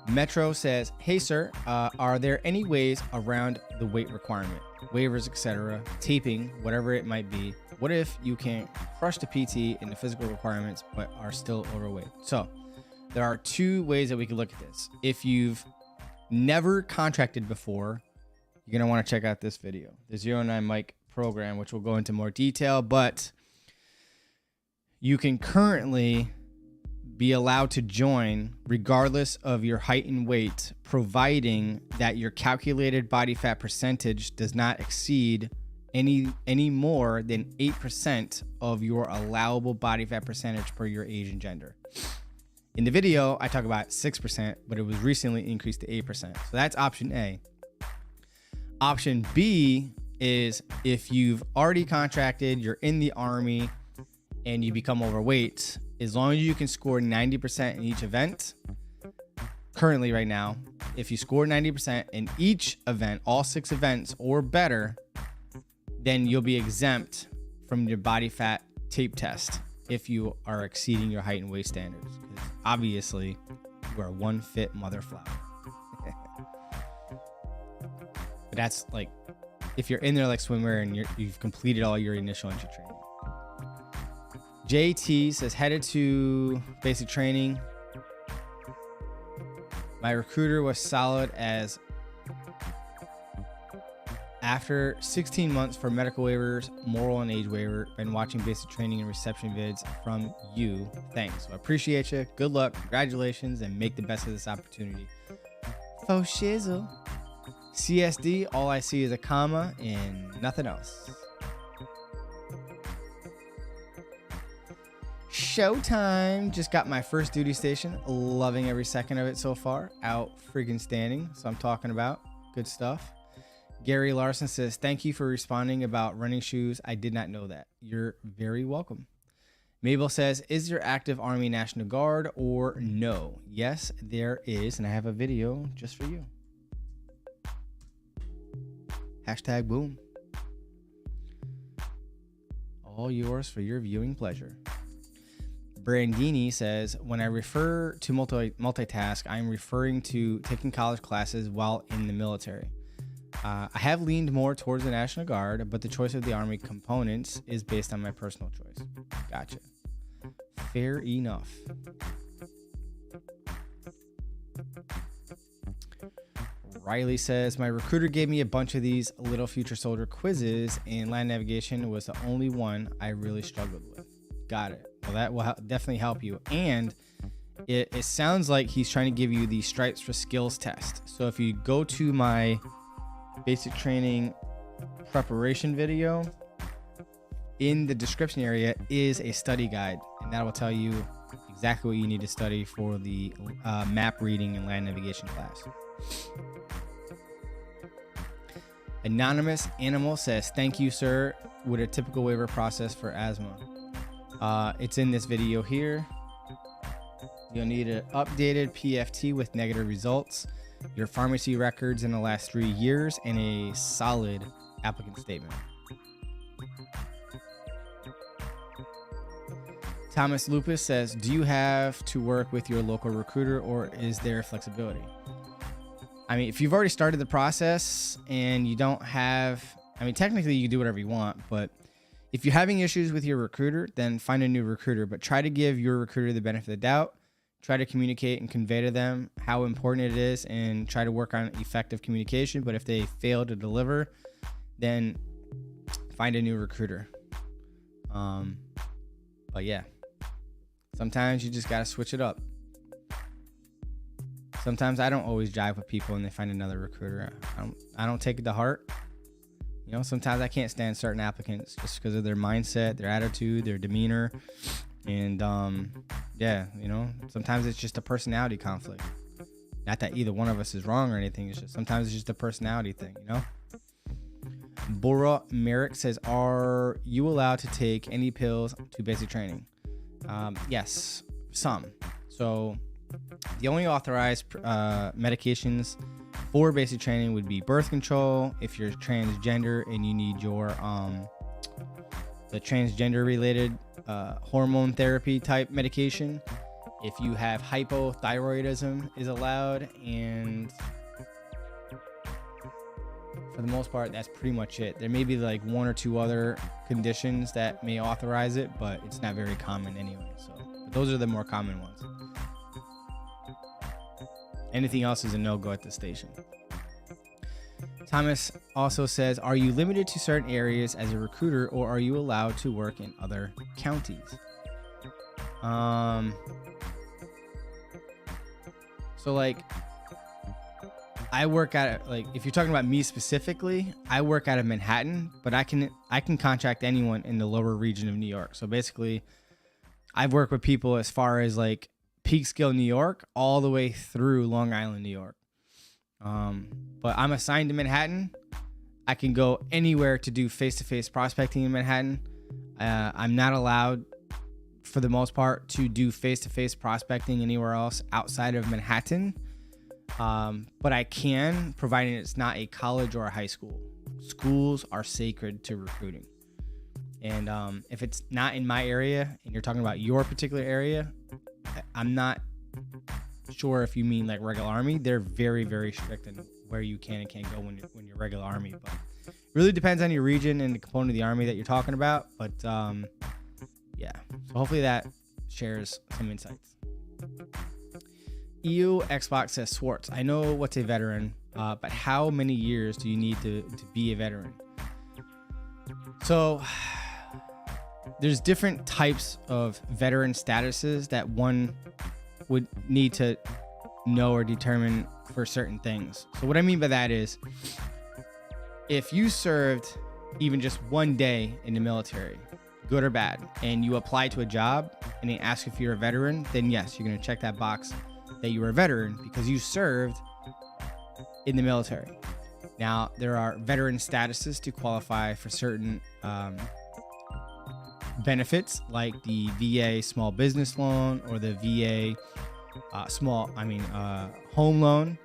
Metro says, hey sir, are there any ways around the weight requirement, waivers, etc., taping, whatever it might be? What if you can't crush the PT in the physical requirements but are still overweight? So there are two ways that we can look at this. If you've never contracted before, you're going to want to check out this video, the 09 Mike program, which will go into more detail, but you can currently be allowed to join regardless of your height and weight, providing that your calculated body fat percentage does not exceed any more than 8% of your allowable body fat percentage per your age and gender. In the video, I talk about 6%, but it was recently increased to 8%. So that's option A. Option B is if you've already contracted, you're in the Army, and you become overweight, as long as you can score 90% in each event, currently right now, if you score 90% in each event, all 6 events or better, then you'll be exempt from your body fat tape test if you are exceeding your height and weight standards. Obviously, You are one fit mother flower. But that's like, if you're in there like swimwear and you've completed all your initial entry training. JT says, headed to basic training. My recruiter was solid as after 16 months for medical waivers, moral and age waiver. Been watching basic training and reception vids from you. Thanks. So I appreciate you. Good luck. Congratulations, and make the best of this opportunity. Faux shizzle. CSD, all I see is a comma and nothing else. Showtime. Just got my first duty station. Loving every second of it so far. Out friggin' standing. So I'm talking about good stuff. Gary Larson says, thank you for responding about running shoes. I did not know that. You're very welcome. Mabel says, is there active Army National Guard or no? Yes, there is. And I have a video just for you. Hashtag boom. All yours for your viewing pleasure. Brandini says, when I refer to multitask, I'm referring to taking college classes while in the military. I have leaned more towards the National Guard, but the choice of the Army components is based on my personal choice. Gotcha. Fair enough. Riley says, my recruiter gave me a bunch of these little future soldier quizzes, and land navigation was the only one I really struggled with. Got it. Well, that will definitely help you. And it sounds like he's trying to give you the Stripes for Skills test. So if you go to my basic training preparation video, in the description area is a study guide, and that will tell you exactly what you need to study for the map reading and land navigation class. Anonymous Animal says, thank you, sir. With a typical waiver process for asthma. It's in this video here. You'll need an updated PFT with negative results, your pharmacy records in the last 3 years, and a solid applicant statement. Thomas Lupus says, do you have to work with your local recruiter, or is there flexibility? I mean, if you've already started the process and you don't have, I mean, technically you can do whatever you want, but if you're having issues with your recruiter, then find a new recruiter, but try to give your recruiter the benefit of the doubt. Try to communicate and convey to them how important it is, and try to work on effective communication. But if they fail to deliver, then find a new recruiter. But yeah, sometimes you just got to switch it up. Sometimes I don't always jive with people and they find another recruiter. I don't take it to heart. You know, sometimes I can't stand certain applicants just because of their mindset, their attitude, their demeanor. And yeah, you know, sometimes it's just a personality conflict. Not that either one of us is wrong or anything. It's just sometimes it's just a personality thing, you know? Bora Merrick says, are you allowed to take any pills to basic training? Yes, some. So the only authorized medications for basic training would be birth control if you're transgender and you need your the transgender related hormone therapy type medication. If you have hypothyroidism is allowed, and for the most part that's pretty much it. There may be like one or two other conditions that may authorize it, but it's not very common anyway. So but those are the more common ones. Anything else is a no-go at the station. Thomas also says, are you limited to certain areas as a recruiter, or are you allowed to work in other counties? So like I work at, like, if you're talking about me specifically, I work out of Manhattan, but I can contract anyone in the lower region of New York. So basically I've worked with people as far as like Peekskill, New York, all the way through Long Island, New York. But I'm assigned to Manhattan. I can go anywhere to do face-to-face prospecting in Manhattan. I'm not allowed, for the most part, to do face-to-face prospecting anywhere else outside of Manhattan. But I can, providing it's not a college or a high school. Schools are sacred to recruiting. And if it's not in my area and you're talking about your particular area, I'm not sure if you mean like regular Army. They're very, very strict in where you can and can't go when you're regular Army. But it really depends on your region and the component of the Army that you're talking about. But yeah, so hopefully that shares some insights. EU Xbox says, SWARTZ, I know what's a veteran, but how many years do you need to be a veteran? So there's different types of veteran statuses that one would need to know or determine for certain things. So what I mean by that is, if you served even just one day in the military, good or bad, and you apply to a job and they ask if you're a veteran, then yes, you're going to check that box that you were a veteran because you served in the military. Now, there are veteran statuses to qualify for certain benefits, like the VA small business loan or the VA home loan,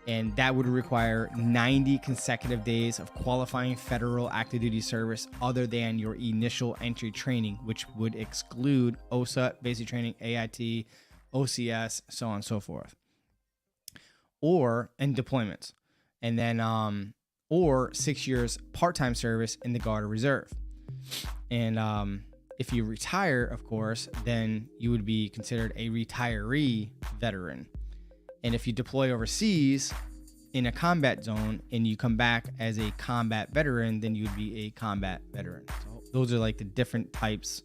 and that would require 90 consecutive days of qualifying federal active duty service other than your initial entry training, which would exclude OSUT, basic training, AIT, OCS, so on and so forth, and deployments, and then or 6 years part-time service in the Guard or Reserve. And if you retire, of course, then you would be considered a retiree veteran. And if you deploy overseas in a combat zone and you come back as a combat veteran, then you'd be a combat veteran. So those are like the different types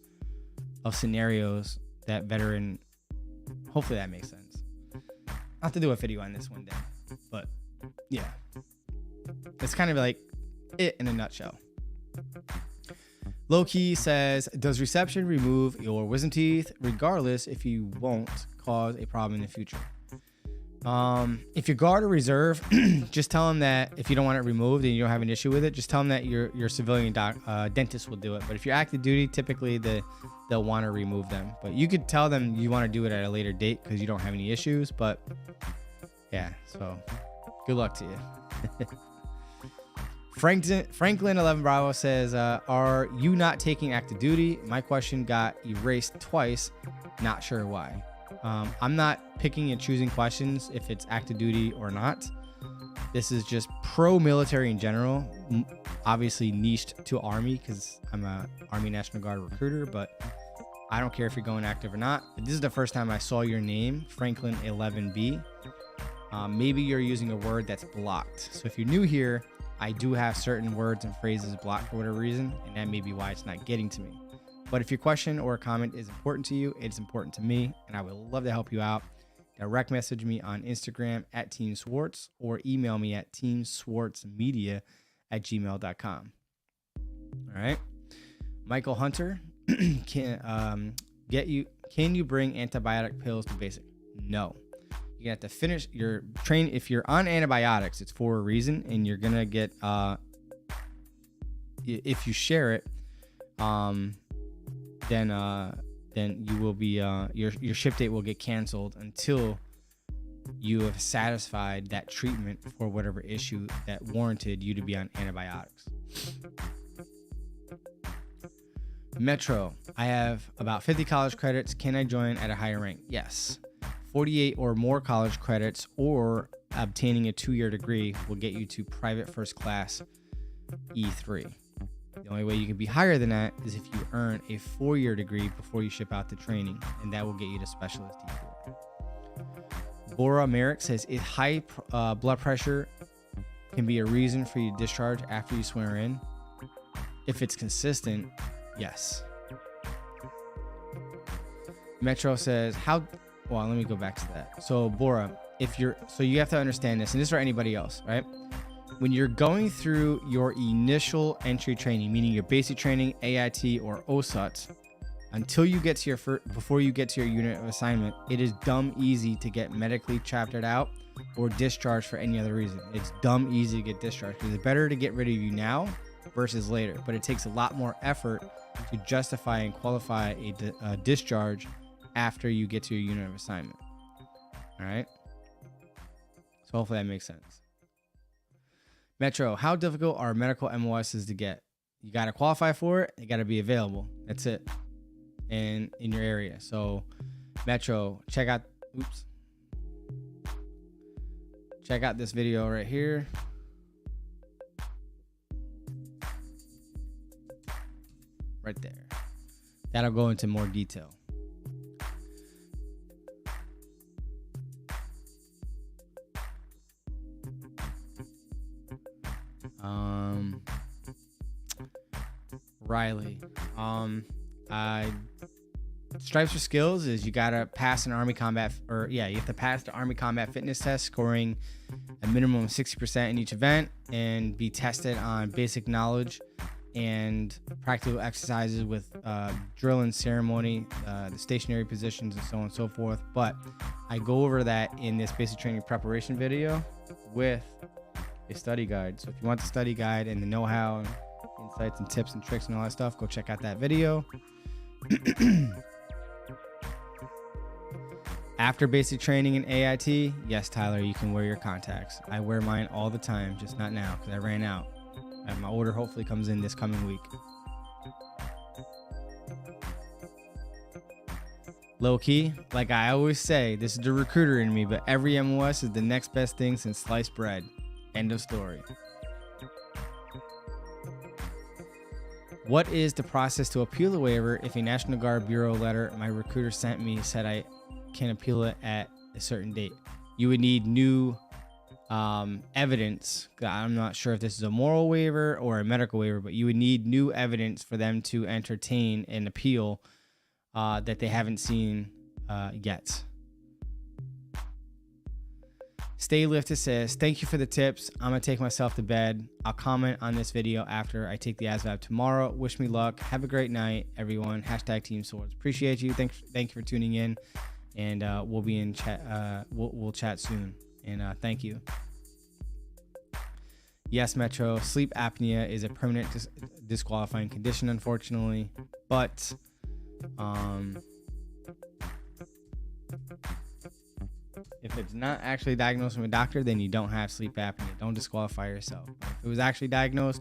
of scenarios that veteran. Hopefully that makes sense. I'll have to do a video on this one day, but yeah, it's kind of like it in a nutshell. Low-key says, does reception remove your wisdom teeth regardless if you won't cause a problem in the future? If you're Guard or Reserve, just tell them that if you don't want it removed and you don't have an issue with it, just tell them that your civilian dentist will do it. But if you're active duty, typically they'll want to remove them. But you could tell them you want to do it at a later date because you don't have any issues. But yeah, so good luck to you. Franklin 11 Bravo says, are you not taking active duty? My question got erased twice. Not sure why. I'm not picking and choosing questions if it's active duty or not. This is just pro-military in general, obviously niched to Army because I'm a Army National Guard recruiter, but I don't care if you're going active or not. But this is the first time I saw your name, Franklin 11B. Maybe you're using a word that's blocked. So if you're new here, I do have certain words and phrases blocked for whatever reason, and that may be why it's not getting to me. But if your question or comment is important to you, it's important to me, and I would love to help you out. Direct message me on Instagram at Team SWARTZ or email me at teamswartzmedia@gmail.com. All right. Michael Hunter, can you bring antibiotic pills to basic? No. You have to finish your train. If you're on antibiotics, it's for a reason, and you're gonna get if you share it, then you will be your ship date will get canceled until you have satisfied that treatment for whatever issue that warranted you to be on antibiotics. Metro, I have about 50 college credits. Can I join at a higher rank? Yes. 48 or more college credits or obtaining a 2-year degree will get you to private first class E3. The only way you can be higher than that is if you earn a 4-year degree before you ship out to training, and that will get you to specialist E4. Bora Merrick says, if high blood pressure can be a reason for you to discharge after you swear in. If it's consistent, yes. Metro says, well, let me go back to that. So Bora, so you have to understand this, and this is for anybody else, right? When you're going through your initial entry training, meaning your basic training, AIT, or OSUT, until you get to before you get to your unit of assignment, it is dumb easy to get medically chaptered out or discharged for any other reason. It's dumb easy to get discharged because it's better to get rid of you now versus later, but it takes a lot more effort to justify and qualify a discharge after you get to your unit of assignment. All right. So hopefully that makes sense. Metro, how difficult are medical MOSs to get? You got to qualify for it. You got to be available. That's it. And in your area. So Metro, check out, check out this video right here. Right there. That'll go into more detail. Riley, stripes for skills is you gotta pass an Army combat, you have to pass the Army combat fitness test, scoring a minimum of 60% in each event, and be tested on basic knowledge and practical exercises with drill and ceremony, the stationary positions, and so on and so forth. But I go over that in this basic training preparation video with a study guide. So if you want the study guide and the know-how, insights and tips and tricks and all that stuff, go check out that video. After basic training in AIT, yes, Tyler, you can wear your contacts. I wear mine all the time, just not now because I ran out. And my order hopefully comes in this coming week. Low key, like I always say, this is the recruiter in me, but every MOS is the next best thing since sliced bread. End of story. What is the process to appeal the waiver if a National Guard Bureau letter my recruiter sent me said I can appeal it at a certain date? You would need new evidence. I'm not sure if this is a moral waiver or a medical waiver, but you would need new evidence for them to entertain an appeal that they haven't seen yet. Stay Lifted says, thank you for the tips. I'm going to take myself to bed. I'll comment on this video after I take the ASVAB tomorrow. Wish me luck. Have a great night, everyone. Hashtag Team SWARTZ. Appreciate you. Thank you for tuning in. And we'll be in chat. We'll chat soon. And thank you. Yes, Metro. Sleep apnea is a permanent disqualifying condition, unfortunately. But if it's not actually diagnosed from a doctor, then you don't have sleep apnea. Don't disqualify yourself. If it was actually diagnosed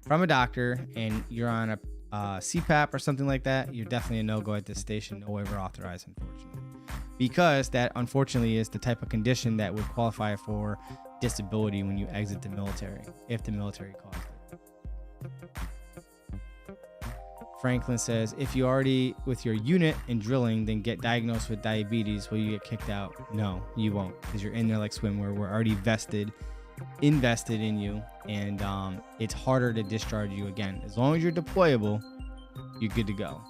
from a doctor and you're on a CPAP or something like that, you're definitely a no-go at this station. No waiver authorized, unfortunately. Because that, unfortunately, is the type of condition that would qualify for disability when you exit the military, if the military caused it. Franklin says, if you already with your unit in drilling, then get diagnosed with diabetes, will you get kicked out? No, you won't, because you're in there like swimwear. We're already invested in you, and it's harder to discharge you again. As long as you're deployable, you're good to go.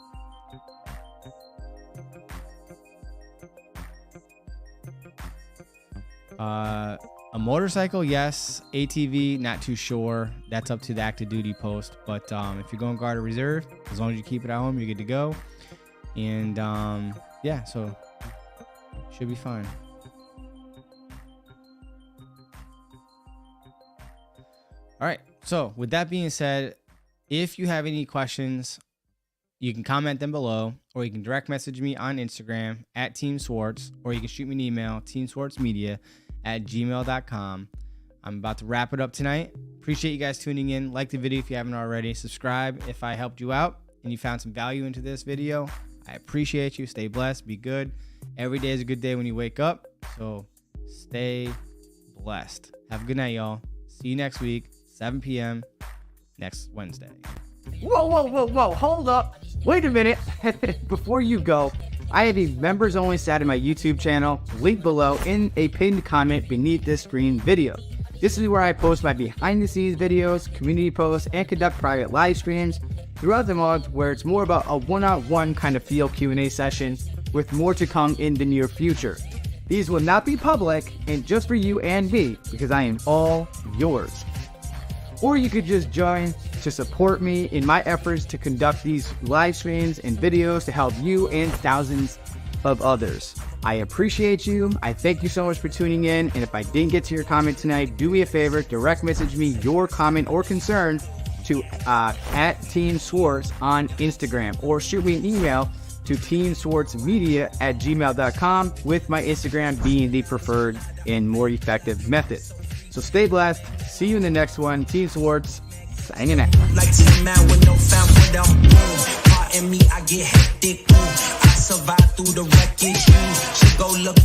A motorcycle, yes. ATV, not too sure. That's up to the active duty post. But if you're going guard or reserve, as long as you keep it at home, you're good to go. And yeah, so should be fine. All right. So with that being said, if you have any questions, you can comment them below, or you can direct message me on Instagram at Team SWARTZ, or you can shoot me an email, teamswartzmedia@gmail.com. I'm about to wrap it up tonight. Appreciate you guys tuning in. Like the video if you haven't already. Subscribe if I helped you out and you found some value into this video. I appreciate you. Stay blessed. Be good. Every day is a good day when you wake up. So stay blessed. Have a good night, y'all. See you next week, 7 p.m. next Wednesday. Whoa. Hold up. Wait a minute. Before you go, I have a members only side of my YouTube channel, linked below in a pinned comment beneath this screen video. This is where I post my behind the scenes videos, community posts, and conduct private live streams throughout the month, where it's more about a one-on-one kind of feel Q&A session, with more to come in the near future. These will not be public and just for you and me, because I am all yours. Or you could just join to support me in my efforts to conduct these live streams and videos to help you and thousands of others. I appreciate you. I thank you so much for tuning in. And if I didn't get to your comment tonight, do me a favor, direct message me your comment or concern to at Team SWARTZ on Instagram, or shoot me an email to teamswartzmedia@gmail.com, with my Instagram being the preferred and more effective method. So stay blessed. See you in the next one. Team SWARTZ, signing out. Like 10 man with no found when I'm boom. Pardon me, I get hectic. I survive through the wreckage. Should go look.